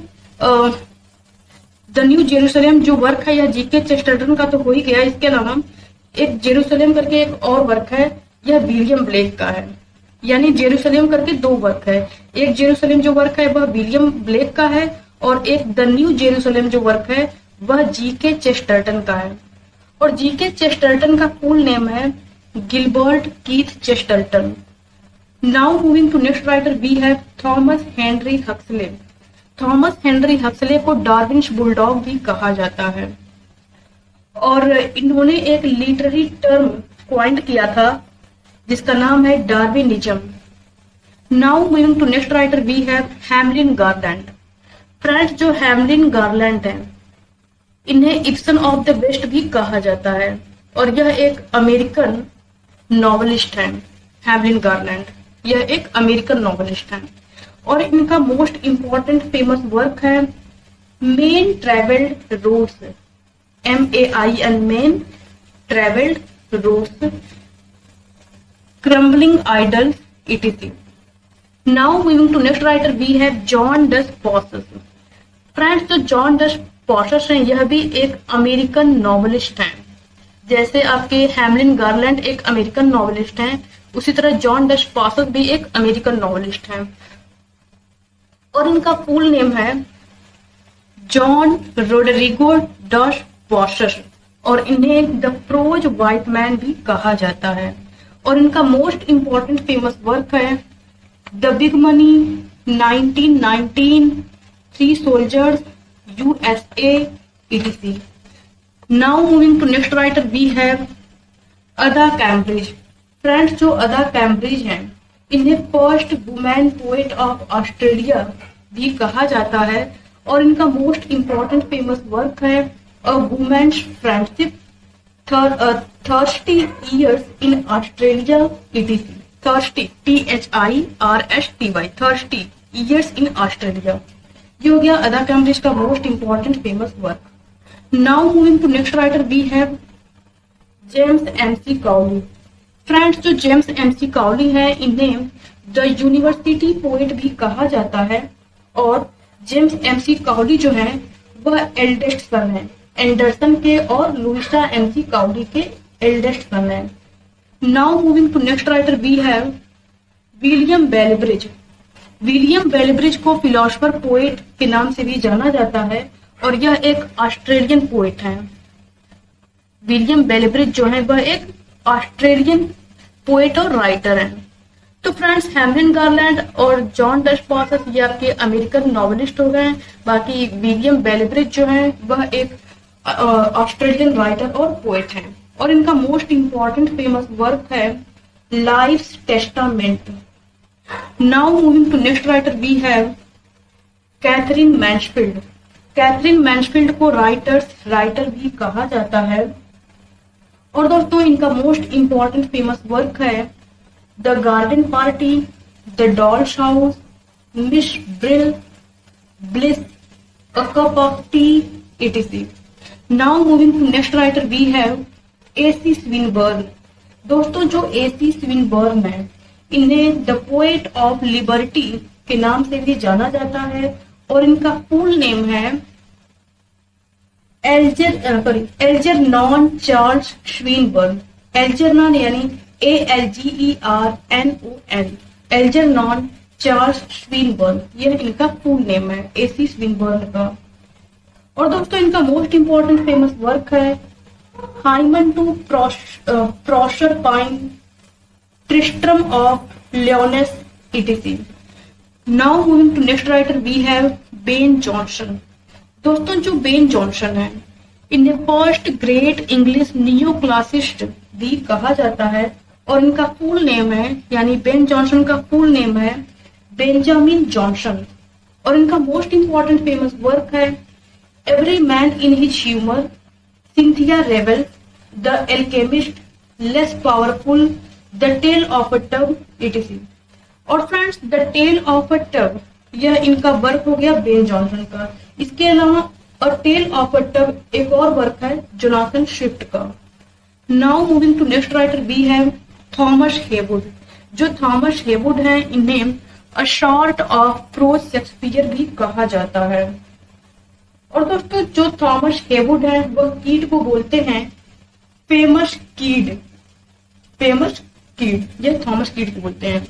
द न्यू जेरूसलेम जो वर्क है यह जीके चेस्टरटन का तो हो ही गया। इसके अलावा एक जेरूसलेम करके एक और वर्क है, यह विलियम ब्लेक का है। यानी जेरूसलेम करके दो वर्क है, एक जेरूसलेम जो वर्क है वह विलियम ब्लेक का है और एक द न्यू जेरूसलेम जो वर्क है वह जीके चेस्टरटन का है। और जीके चेस्टरटन का फुल नेम है Gilbert Keith Chesterton. Now moving to next writer we have Thomas Henry Huxley. Thomas Henry Huxley को डार्विन्स बुलडॉग भी कहा जाता है और इन्होंने एक लिटरेरी टर्म क्वाइंट किया था जिसका नाम है Darwinism. Now moving to next writer we have Hamlin Garland. Friends जो हैमलिन गारलैंड है इन्हें इब्सन ऑफ द वेस्ट भी कहा जाता है और यह एक अमेरिकन नॉवेलिस्ट है। हैमलिन गारलैंड यह एक अमेरिकन नॉवेलिस्ट है और इनका मोस्ट इंपॉर्टेंट फेमस वर्क है Main Travelled Roads, MAIN Main Travelled Roads, Crumbling Idols etc. Now moving to next writer we have John Dos Passos. Friends जो John Dos Passos हैं यह भी एक अमेरिकन नॉवेलिस्ट हैं। जैसे आपके हैमलिन गारलैंड एक अमेरिकन नॉवेलिस्ट हैं, उसी तरह जॉन डस पॉसेस भी एक अमेरिकन नॉवेलिस्ट हैं और इनका फुल नेम है जॉन रोडरिगो डस पॉसेस और इन्हें द प्रोज व्हाइट मैन भी कहा जाता है। और इनका मोस्ट इंपॉर्टेंट फेमस वर्क है the Big Money, 1919, 3 soldiers, USA etc. Now moving to next writer we have Ada Cambridge. Friends जो अदा कैम्ब्रिज हैं इन्हें first women poet of Australia भी कहा जाता है और इनका मोस्ट इंपॉर्टेंट फेमस वर्क है a women's friendship, 30 years in Australia etc. 30 THIRSTY 30 years in Australia। ये हो गया अदा कैम्ब्रिज का most important famous work. Now moving to next writer we have James MC Cowley. Friends जो James MC Cowley है इन्हें the university poet भी कहा जाता है और जेम्स MC काउली जो है वह एल्डेस्ट सन है एंडरसन के और लुइसा MC काउली के एल्डेस्ट सन है। Now moving to next writer we have William Belbridge. William Belbridge को फिलोसफर पोएट के नाम से भी जाना जाता है और यह एक ऑस्ट्रेलियन पोएट है। विलियम बेलब्रिज जो है वह एक ऑस्ट्रेलियन पोएट और राइटर है। तो फ्रेंड्स हैमलिन गारलैंड और जॉन डस पॉसेस ये आपके अमेरिकन नॉवेलिस्ट हो गए। बाकी विलियम बेलब्रिज जो है वह एक ऑस्ट्रेलियन राइटर और पोएट है और इनका मोस्ट इंपॉर्टेंट फेमस वर्क है Life's Testament. Now moving to next writer we have Katherine Mansfield. Katherine Mansfield को राइटर भी कहा जाता है और दोस्तों इनका मोस्ट इंपॉर्टेंट फेमस वर्क है the Garden Party, the Doll's House, Miss Brill, Bliss, a cup of tea etc. Now moving to next writer we have AC Swinburne. दोस्तों जो AC स्विनबर्न है इन्हें द पोएट ऑफ लिबर्टी के नाम से भी जाना जाता है और इनका फुल नेम है एल्जरनॉन चार्ल्स स्विनबर्न। एल्जरनॉन यानी ALGERNON, एल्जरनॉन चार्ल्स स्विनबर्न यह इनका फुल नेम है AC स्विनबर्न का। और दोस्तों इनका मोस्ट इंपॉर्टेंट फेमस वर्क है hymn to Proserpine, Tristram of Lyonesse etc. Now moving to next writer we have Ben Jonson. दोस्तों जो बेन जॉनसन है इन्हें first great English neo classicist भी कहा जाता है और इनका फुल नेम है यानी बेन जॉनसन का फुल नेम है बेंजामिन जॉनसन और इनका मोस्ट इंपॉर्टेंट फेमस वर्क है Every Man in His Humour, Cynthia रेबल, the Alchemist, less powerful, the Tale of a Tub etc. और friends the Tale of a Tub यह इनका work हो गया बेन जॉनसन का। इसके अलावा a tell of a Tub एक और वर्क है जोनाथन स्विफ्ट का। Now moving to next writer we have Thomas Heywood. जो थॉमस हेवुड हैं इन्हें a sort of prose Shakespeare भी कहा जाता है। और दोस्तों जो थॉमस हेवुड है वह कीट को बोलते हैं फेमस कीड। फेमस कीड, ये थॉमस कीट को बोलते हैं।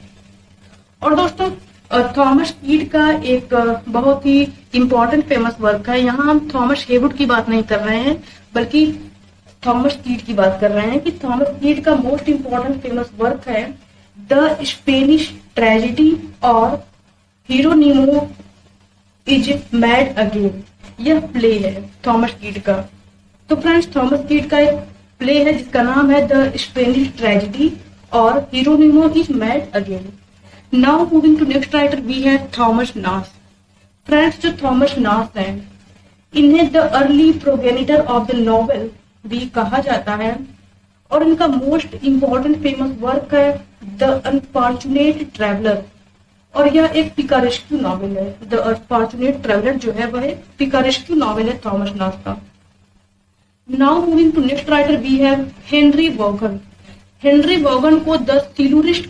और दोस्तों थॉमस कीट का एक बहुत ही इंपॉर्टेंट फेमस वर्क है। यहाँ हम थॉमस हेवुड की बात नहीं कर रहे हैं बल्कि थॉमस कीट की बात कर रहे हैं कि थॉमस कीट का मोस्ट इंपॉर्टेंट फेमस वर्क है द स्पेनिश ट्रेजेडी और हीरोनिमो इज मैड अगेन। यह प्ले है थॉमस कीट का। तो फ्रेंड्स थॉमस कीट का एक प्ले है जिसका नाम है द स्पेनिश ट्रेजेडी और Hieronimo is mad again. Now moving to next writer we have Thomas Nashe. Friends जो थॉमस नास हैं इन्हें the early progenitor of the novel भी कहा जाता है और इनका मोस्ट इंपॉर्टेंट फेमस वर्क है द अनफॉर्चुनेट ट्रेवलर और यह एक पिकारेस्क्यू नॉवेल है। द अनफॉर्चुनेट ट्रेवलर जो है वह एक पिकारेस्क्यू नॉवेल है थॉमस नास का। Now moving to next writer we have Henry Vaughan. Henry Vaughan को द सिलुरिस्ट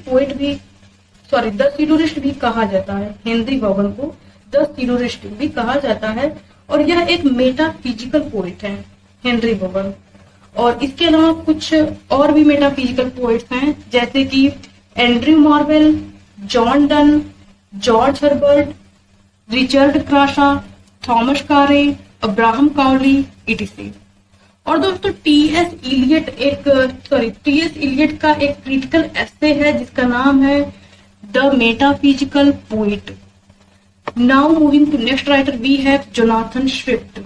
भी कहा जाता है। हेनरी वॉगन को द सिलुरिस्ट भी कहा जाता है और यह एक मेटाफिजिकल पोएट है हेनरी वॉगन। और इसके अलावा कुछ और भी मेटाफिजिकल पोएट्स हैं जैसे कि Andrew Marvell, John Donne, George Herbert, Richard Crashaw, Thomas Carew, Abraham Cowley etc. और दोस्तों टीएस इलियट का एक क्रिटिकल एस्से है जिसका नाम है the metaphysical poet. Now moving to next writer we have Jonathan Swift.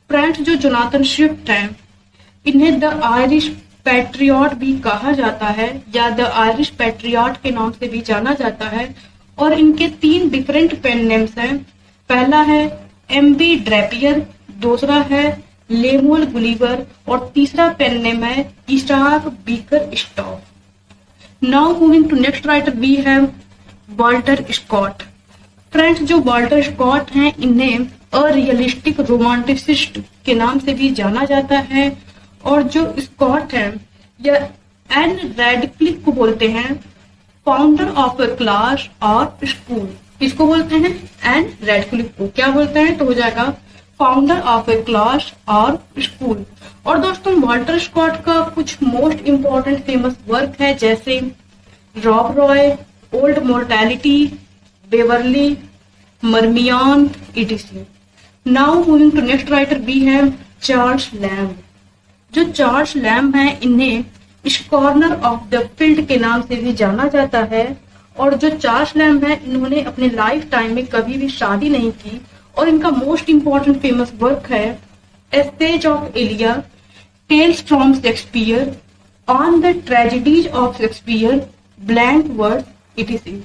Friends जो जोनाथन स्विफ्ट हैं इन्हें द आयरिश पैट्रियट भी कहा जाता है या द आयरिश पैट्रियट के नाम से भी जाना जाता है और इनके 3 डिफरेंट पेन नेम्स हैं। पहला है एमबी ड्रैपियर, दूसरा है लेमुअल गुलिवर और तीसरा पेन नेम है Isaac Bickerstaff. Now moving to next writer we have Walter Scott. Friends जो वाल्टर स्कॉट हैं इन्हें अरियलिस्टिक रोमांटिसिस्ट के नाम से भी जाना जाता है और जो स्कॉट है यह एन रेडक्लिफ को बोलते हैं फाउंडर ऑफ अ क्लास और स्कूल। किसको बोलते हैं? एन रेडक्लिफ को। क्या बोलते हैं? तो हो जाएगा फाउंडर ऑफ ए क्लास और स्कूल। और दोस्तों वाल्टर स्कॉट का कुछ मोस्ट इंपॉर्टेंट फेमस वर्क है जैसे Rob Roy, Old Mortality, Waverley, Marmion etc. Now moving to next writer we have Charles Lamb. जो चार्ल्स लैम्ब हैं इन्हें स्कॉर्नर ऑफ द फील्ड के नाम से भी जाना जाता है और जो चार्ल्स लैम्ब हैं इन्होंने अपने लाइफ टाइम में कभी भी शादी नहीं की और इनका मोस्ट इंपॉर्टेंट फेमस वर्क है essays of Elia, Tales from Shakespeare, On the Tragedies of Shakespeare, blank word etc.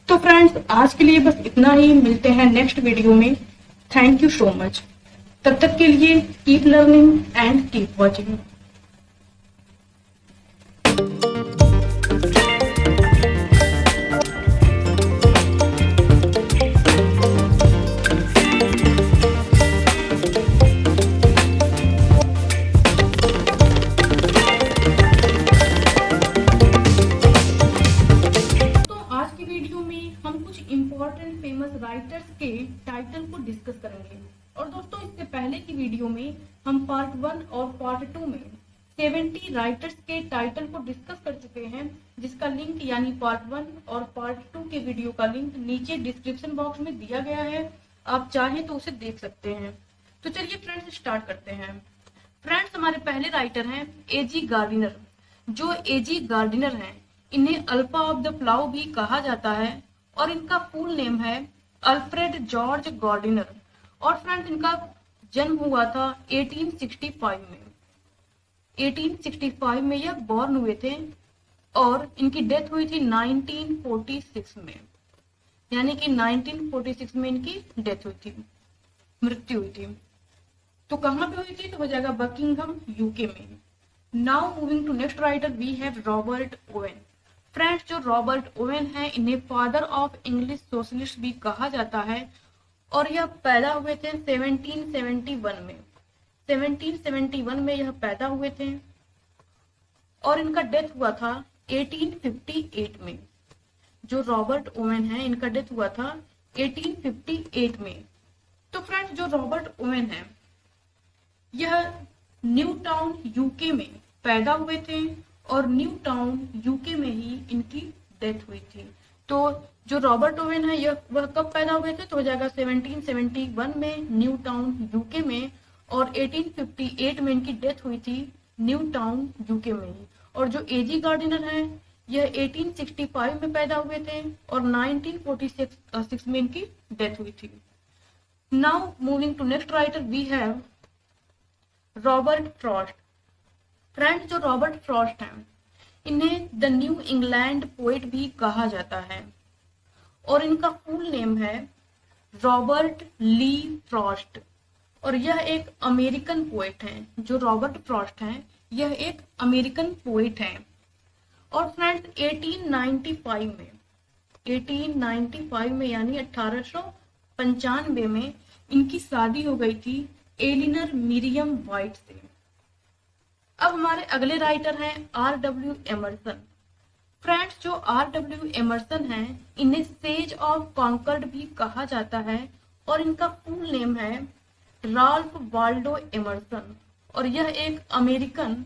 तो फ्रेंड्स आज के लिए बस इतना ही। मिलते हैं नेक्स्ट वीडियो में। Thank you so much. तब तक के लिए keep learning and keep watching. Important famous writers के टाइटल को डिस्कस करेंगे। और दोस्तों इससे पहले की वीडियो में हम पार्ट 1 और पार्ट 2 में 70 राइटर्स के टाइटल को डिस्कस कर चुके हैं जिसका लिंक यानी पार्ट 1 और पार्ट 2 के वीडियो का लिंक नीचे डिस्क्रिप्शन बॉक्स में दिया गया है। आप चाहें तो उसे देख सकते हैं। तो चलिए फ्रेंड्स स्टार्ट करते हैं। फ्रेंड्स हमारे पहले राइटर हैं एजी गार्डिनर। जो एजी गार्डिनर हैं इन्हें अल्फा ऑफ द प्लाउ भी कहा जाता है और इनका फुल नेम है अल्फ्रेड जॉर्ज गार्डिनर। और फ्रेंड्स इनका जन्म हुआ था 1865 में। 1865 में यह बॉर्न हुए थे और इनकी डेथ हुई थी 1946 में, यानी कि 1946 में इनकी डेथ हुई थी, मृत्यु हुई थी। तो कहाँ पे हुई थी? तो हो जाएगा बकिंगहम यूके में। Now moving to next writer we have Robert Owen. Friends जो रॉबर्ट ओवेन है इन्हें फादर ऑफ इंग्लिश सोशलिस्ट भी कहा जाता है और यह पैदा हुए थे 1771 में। 1771 में यह पैदा हुए थे और इनका डेथ हुआ था 1858 में। जो रॉबर्ट ओवेन है इनका डेथ हुआ था 1858 में। तो फ्रेंड्स जो रॉबर्ट ओवेन है यह न्यू टाउन यूके में पैदा हुए थे और न्यू टाउन यूके में ही इनकी डेथ हुई थी। तो जो रॉबर्ट ओवेन है वह कब पैदा हुए थे, तो हो जाएगा 1771 में न्यू टाउन यूके में, और 1858 में इनकी डेथ हुई थी न्यू टाउन यूके में ही। और जो एजी गार्डिनर है यह 1865 में पैदा हुए थे और 1946 में इनकी डेथ हुई थी। Now moving to next writer we have Robert Frost. Friends जो रॉबर्ट फ्रॉस्ट हैं इन्हें द न्यू इंग्लैंड पोएट भी कहा जाता है और इनका फुल नेम है रॉबर्ट ली फ्रॉस्ट और यह एक अमेरिकन पोएट हैं। जो रॉबर्ट फ्रॉस्ट हैं यह एक अमेरिकन पोएट हैं। और फ्रेंड्स 1895 में यानी 1895 में इनकी शादी हो गई थी एलिनर मिरियम वाइट से। अब हमारे अगले राइटर हैं R.W. एमर्सन। फ्रेंड्स जो R.W. एमर्सन हैं इन्हें सेज ऑफ कॉन्कर्ड भी कहा जाता है और इनका फुल नेम है राल्फ वाल्डो एमर्सन और यह एक अमेरिकन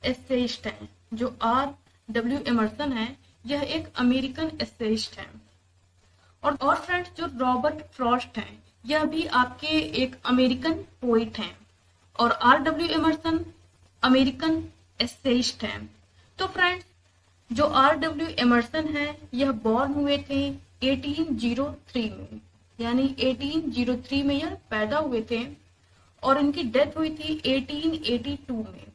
एसेइस्ट हैं। जो R.W. एमर्सन है यह एक अमेरिकन एसेइस्ट हैं। और फ्रेंड्स जो रॉबर्ट फ्रॉस्ट हैं यह भी आपके एक अमेरिकन पोइट हैं और R.W. एमर्सन अमेरिकन एसेइस्ट हैं। तो फ्रेंड्स जो R.W. एमर्सन है यह बॉर्न हुए थे 1803 में, यानी 1803 में यह पैदा हुए थे और इनकी डेथ हुई थी 1882 में,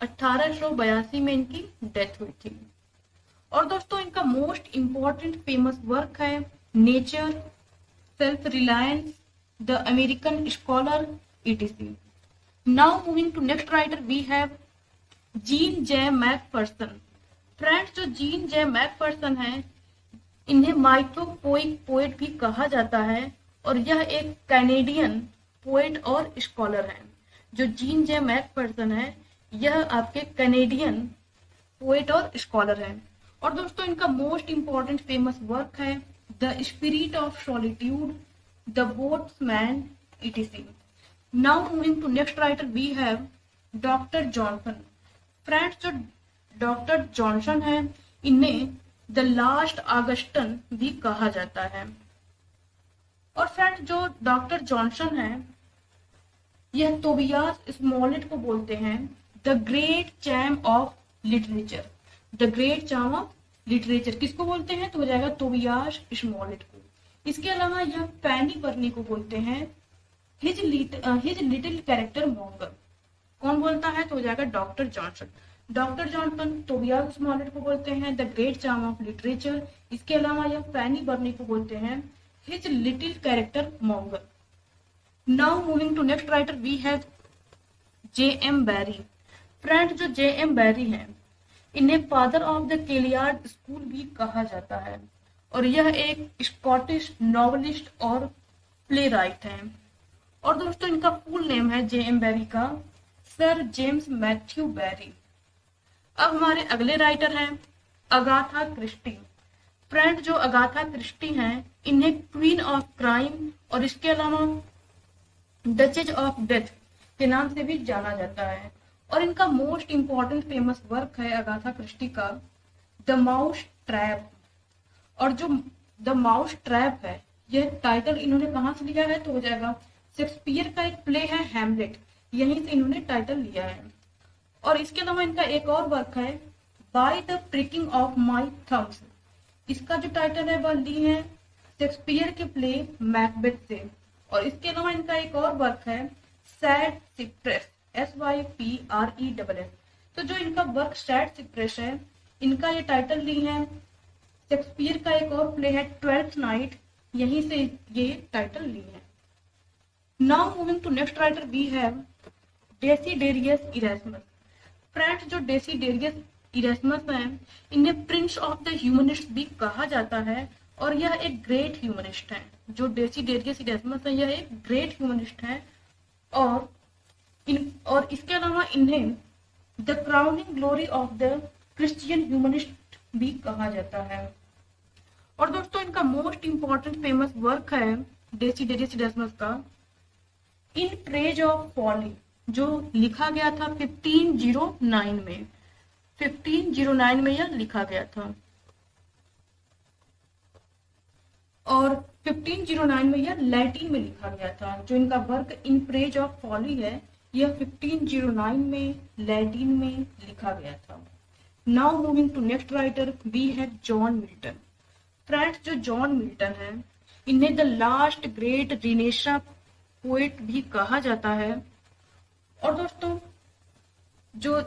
1882 में इनकी डेथ हुई थी। और दोस्तों इनका मोस्ट इम्पॉर्टेंट फेमस वर्क है nature, self reliance, the American scholar etc. Now moving to next writer we have gene J Macpherson. Friends जो जीन जे मैकफर्सन है इन्हें माइथोपोइक पोएट भी कहा जाता है और यह एक कैनेडियन पोएट और स्कॉलर है। जो जीन जे मैकफर्सन है यह आपके कैनेडियन पोएट और स्कॉलर है। और दोस्तों इनका मोस्ट इम्पॉर्टेंट फेमस वर्क है the spirit of solitude, the boatsman etc. Now moving to next writer we have doctor Johnson. Friends जो डॉक्टर जॉनसन है इन्हें द लास्ट ऑगस्टन भी कहा जाता है। और फ्रेंड्स जो डॉक्टर जॉनसन है यह तोबियास स्मॉलेट को बोलते हैं the great charm of literature. The great charm of literature किसको बोलते हैं, तो हो जाएगा तोबियास स्मॉलेट को। इसके अलावा यह फैनी बर्नी को बोलते हैं हिज लिटिल कैरेक्टर मॉन्गर। कौन बोलता है, तो हो जाएगा doctor Johnson. Doctor Johnson Tobias Smollett को बोलते हैं the great charm of literature. इसके अलावा यह फैनी बर्नी को बोलते हैं his little character monger. Now moving to next writer we have J.M. Barrie. Friends जो J.M. बैरी हैं इन्हें father of the Kailyard school भी कहा जाता है और यह एक स्कॉटिश नॉवलिस्ट और प्ले राइट है। और दोस्तों इनका फुल नेम है J.M. बैरी का सर जेम्स मैथ्यू बैरी। अब हमारे अगले राइटर हैं अगाथा क्रिस्टी। फ्रेंड जो अगाथा क्रिस्टी हैं इन्हें क्वीन ऑफ क्राइम और इसके अलावा डचेज ऑफ डेथ के नाम से भी जाना जाता है। और इनका मोस्ट इम्पॉर्टेंट फेमस वर्क है अगाथा क्रिस्टी का द माउस ट्रैप। और जो द माउस ट्रैप है यह टाइटल इन्होंने कहाँ से लिया है, तो हो जाएगा शेक्सपियर का एक प्ले है हैमलेट, यहीं से इन्होंने टाइटल लिया है। और इसके अलावा इनका एक और वर्क है by the pricking of my Thums. इसका जो टाइटल है वह ली है शेक्सपियर के प्ले मैकबेथ से। और इसके अलावा इनका एक और वर्क है सैड सिप्रेस SYPRESS। तो जो इनका वर्क सैड सिप्रेस है इनका ये टाइटल ली है शेक्सपियर का एक और प्ले है ट्वेल्थ नाइट, यहीं से ये टाइटल ली है। Now moving to next writer we have Desiderius Erasmus. Friends जो डेसिडेरियस इरेस्मस है इन्हें प्रिंस ऑफ द ह्यूमनिस्ट भी कहा जाता है और यह एक ग्रेट ह्यूमनिस्ट है। जो डेसिडेरियस इरेस्मस है यह एक ग्रेट ह्यूमनिस्ट है। और इसके अलावा इन्हें the crowning glory of the Christian humanist भी कहा जाता है। और दोस्तों इनका मोस्ट इंपॉर्टेंट फेमस वर्क है डेसिडेरियस डेसिमस का इन प्रेज ऑफ फॉली, जो लिखा गया था 1509 में। 1509 में यह लिखा गया था और 1509 में यह लैटिन में लिखा गया था। जो इनका work in Praise of Folly है यह 1509 में लैटिन में लिखा गया था। Now moving to next writer we have John Milton. Friends जो जॉन मिल्टन है इन्हें the last great Renaissance poet भी कहा जाता है। और दोस्तों जो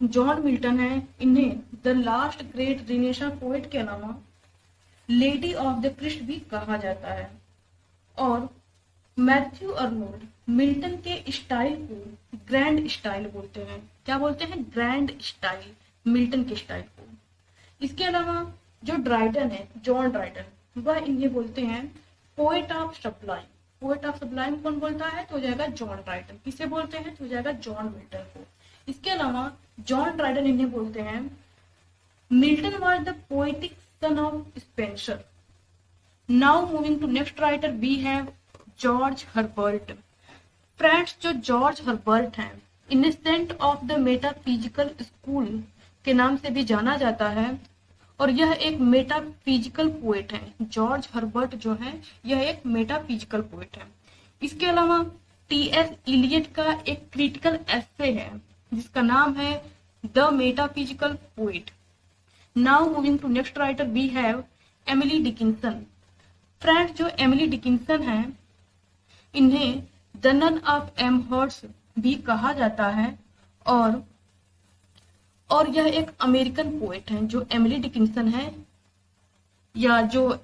जॉन मिल्टन है इन्हें the last great Renaissance poet के अलावा लेडी ऑफ द क्रिस्ट भी कहा जाता है। और मैथ्यू अर्नोल्ड मिल्टन के स्टाइल को ग्रैंड स्टाइल बोलते हैं। क्या बोलते हैं? ग्रैंड स्टाइल, मिल्टन के स्टाइल को। इसके अलावा जो ड्राइडन है, जॉन ड्राइडन, वह इन्हें बोलते हैं poet of sublime. Poet of sublime कौन बोलता है? तो हो जाएगा जॉन ड्राइडन। किसे बोलते हैं? तो हो जाएगा जॉन मिल्टन को। इसके अलावा जॉन ड्राइडन इन्हें बोलते हैं Milton was the poetic son of Spenser. Now moving to next writer we have George Herbert. Friends जो जॉर्ज हर्बर्ट हैं इन्हें saint of the metaphysical school के नाम से भी जाना जाता है और यह एक मेटाफिजिकल पोएट है। जॉर्ज हर्बर्ट जो है यह एक मेटाफिजिकल पोएट है। इसके अलावा टी.एस. इलियट का एक क्रिटिकल एस्से है जिसका नाम है the metaphysical poet. Now moving to next writer we have Emily Dickinson. Friends जो एमिली डिकिंसन है इन्हें द नन ऑफ एमहर्स्ट भी कहा जाता है और यह एक अमेरिकन पोएट है। जो एमिली डिकिंसन है या जो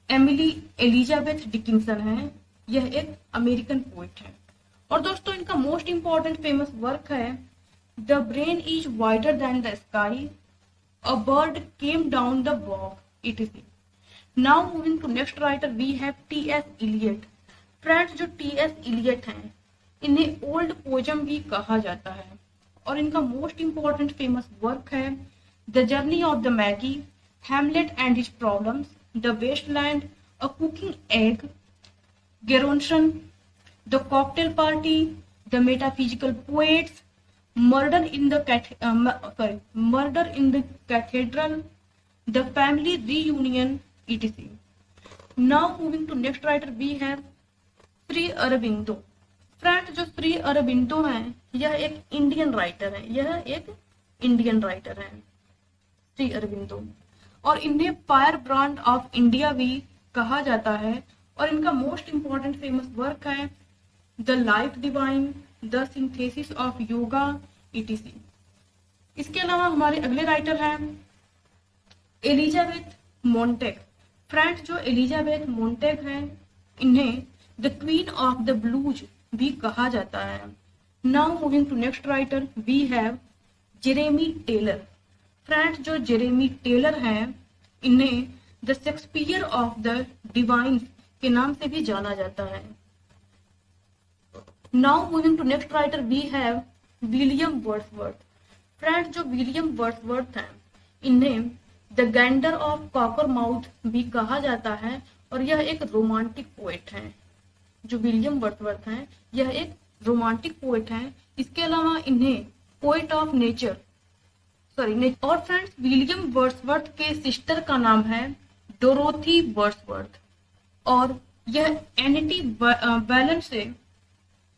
एमिली एलिजाबेथ डिकिंसन है यह एक अमेरिकन पोएट है। और दोस्तों इनका मोस्ट इंपॉर्टेंट फेमस वर्क है the brain is wider than the sky, a bird came down the walk, etc. Now moving to next writer we have T S. Eliot. Friends जो T S. Eliot हैं इन्हें old poem भी कहा जाता है और इनका मोस्ट इंपॉर्टेंट फेमस वर्क है the journey of the Magi, Hamlet and his problems, the wasteland, a cooking egg, Gerontion, the cocktail party, the metaphysical poets, murder in the cathedral, the family reunion, etc. Now moving to next writer we have Shri Aurobindo. Friends जो श्री अरबिंदो हैं यह एक Indian writer है। यह एक Indian writer है श्री अरबिंदो और इन्हें फायर ब्रांड ऑफ इंडिया भी कहा जाता है और इनका मोस्ट इंपॉर्टेंट फेमस वर्क है the life divine, the synthesis of yoga, etc. इसके अलावा हमारे अगले राइटर हैं एलिजाबेथ मोंटेग। फ्रेंड्स जो एलिजाबेथ मोंटेग हैं इन्हें the queen of the blues भी कहा जाता है। Now moving to next writer we have Jeremy Taylor. Friends जो जेरेमी टेलर हैं इन्हें the Shakespeare of the divines के नाम से भी जाना जाता है। Now moving to next writer we have William Wordsworth. Friends जो विलियम वर्ड्सवर्थ हैं इन्हें द गैंडर ऑफ कॉकरमाउथ भी कहा जाता है और यह एक रोमांटिक पोएट है। जो विलियम वर्ड्सवर्थ हैं यह एक रोमांटिक पोएट हैं। इसके अलावा इन्हें पोएट ऑफ नेचर और फ्रेंड्स विलियम वर्ड्सवर्थ के सिस्टर का नाम है डोरोथी वर्ड्सवर्थ और यह एनिटी बैलन से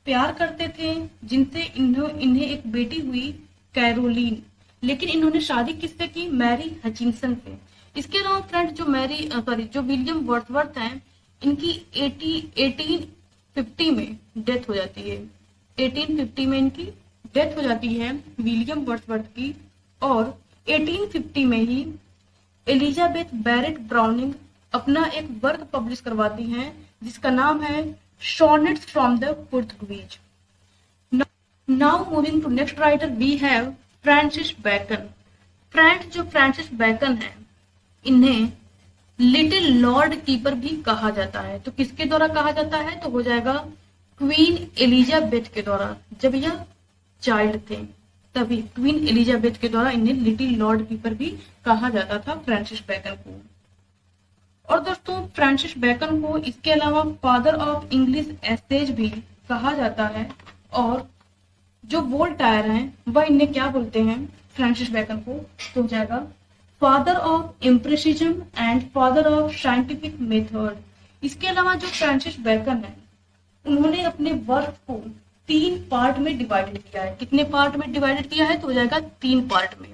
प्यार करते थे जिनसे इन्हें एक बेटी हुई कैरोलीन, लेकिन इन्होंने शादी किससे की? मैरी हचिंसन से। इसके अलावा फ्रेंड्स जो विलियम वर्ड्सवर्थ हैं इनकी 1850 में डेथ हो जाती है। 1850 में इनकी डेथ हो जाती है विलियम वर्ड्सवर्थ की और 1850 में ही एलिजाबेथ बैरेट ब्राउनिंग अपना एक वर्क पब्लिश करवाती हैं जिसका नाम है sonnets from the Portuguese. Now moving to next writer we have Francis Bacon. Friends जो फ्रांसिस बेकन है इन्हें लिटिल लॉर्ड कीपर भी कहा जाता है। तो किसके द्वारा कहा जाता है? तो हो जाएगा क्वीन एलिजाबेथ के द्वारा जब यह चाइल्ड थे तभी क्वीन एलिजाबेथ के द्वारा इन्हें लिटिल लॉर्ड कीपर भी कहा जाता था फ्रांसिस बेकन को। और दोस्तों फ्रांसिस बेकन को इसके अलावा फादर ऑफ इंग्लिश एसेज भी कहा जाता है। और जो वोल्टायर हैं वह इन्हें क्या बोलते हैं फ्रांसिस बेकन को, तो हो जाएगा father of impressionism and father of scientific method. इसके अलावा जो फ्रांसिस बेकन है उन्होंने अपने वर्क को 3 पार्ट में डिवाइडेड किया है। कितने पार्ट में डिवाइडेड किया है, तो हो जाएगा 3 पार्ट में।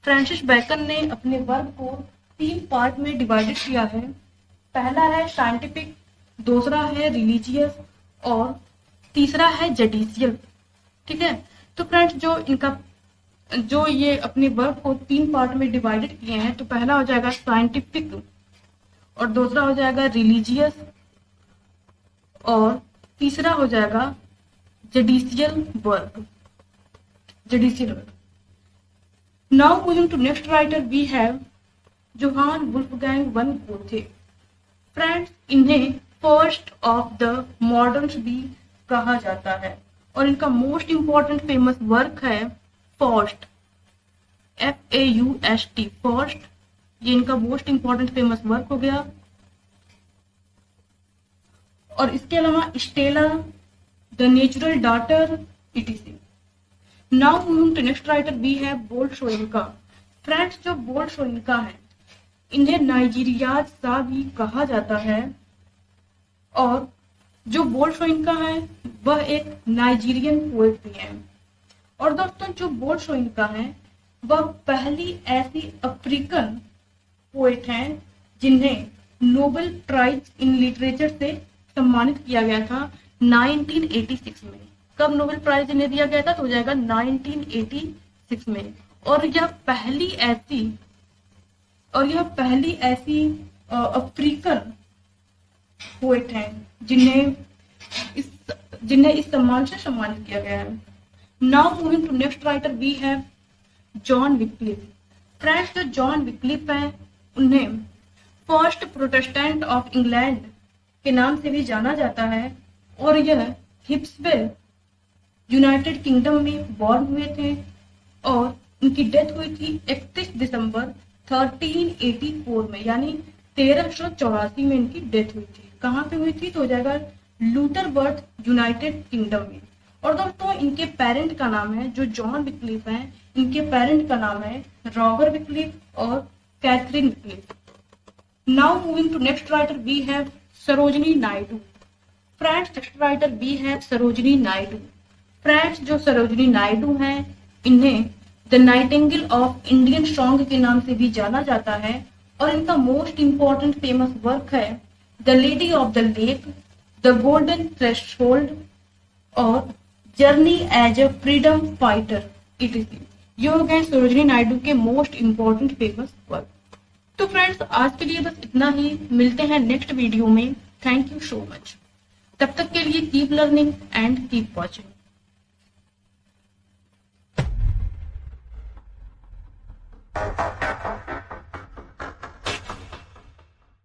फ्रांसिस बेकन ने अपने वर्क को 3 पार्ट में डिवाइडेड किया है। पहला है साइंटिफिक, दूसरा है रिलीजियस और तीसरा है जडिशियल। ठीक है, तो फ्रेंड्स जो ये अपने वर्क को 3 पार्ट में डिवाइडेड किए हैं, तो पहला हो जाएगा साइंटिफिक और दूसरा हो जाएगा रिलीजियस और तीसरा हो जाएगा judicial work. Now moving to next writer we have Johann Wolfgang von Goethe. Friends इन्हें फर्स्ट ऑफ द मॉडर्न्स भी कहा जाता है और इनका मोस्ट इंपॉर्टेंट फेमस वर्क है फॉस्ट, FAUST, फॉस्ट। ये इनका मोस्ट इंपॉर्टेंट फेमस वर्क हो गया। और इसके अलावा Stella, the natural daughter, etc। Now moving to next writer we have Wole Soyinka. Friends जो बोल्शोइनका है इन्हें नाइजीरिया सा भी कहा जाता है। और जो बोल्शोइनका है वह एक नाइजीरियन पोएट भी है। और दोस्तों जो बोल्शोइनका है वह पहली ऐसी अफ्रीकन पोएट हैं जिन्हें नोबेल प्राइज इन लिटरेचर से सम्मानित किया गया था 1986 में। कब नोबेल प्राइज इन्हें दिया गया था, तो हो जाएगा 1986 में। और यह पहली ऐसी अफ्रीकन पोएट हैं जिन्हें इस सम्मान से सम्मानित किया गया है। Now moving to next writer we have John Wycliffe. Friends जो जॉन विक्लिफ है उन्हें फर्स्ट प्रोटेस्टेंट ऑफ इंग्लैंड के नाम से भी जाना जाता है और यह हिप्सवेल यूनाइटेड किंगडम में बॉर्न हुए थे और उनकी डेथ हुई थी 31 दिसंबर 1384 में, यानी 1384 में इनकी डेथ हुई थी। कहाँ पे हुई थी, तो हो जाएगा लूटरबर्थ यूनाइटेड किंगडम में। और दोस्तों इनके पेरेंट का नाम है, जो जॉन विक्लिफ हैं, इनके पेरेंट का नाम है रॉगर विक्लिफ और Catherine Wycliffe. Now moving to next writer we have Sarojini Naidu. Friends next writer we have Sarojini Naidu. Friends जो सरोजनी नायडू हैं इन्हें the nightingale of Indian song के नाम से भी जाना जाता है और इनका मोस्ट इंपॉर्टेंट फेमस वर्क है the lady of the lake, the golden threshold और journey as a freedom fighter, etc। ये हो गए सरोजनी नायडू के मोस्ट इंपॉर्टेंट फेमस वर्क। तो फ्रेंड्स आज के लिए बस इतना ही, मिलते हैं नेक्स्ट वीडियो में। Thank you so much. तब तक के लिए keep learning and keep watching.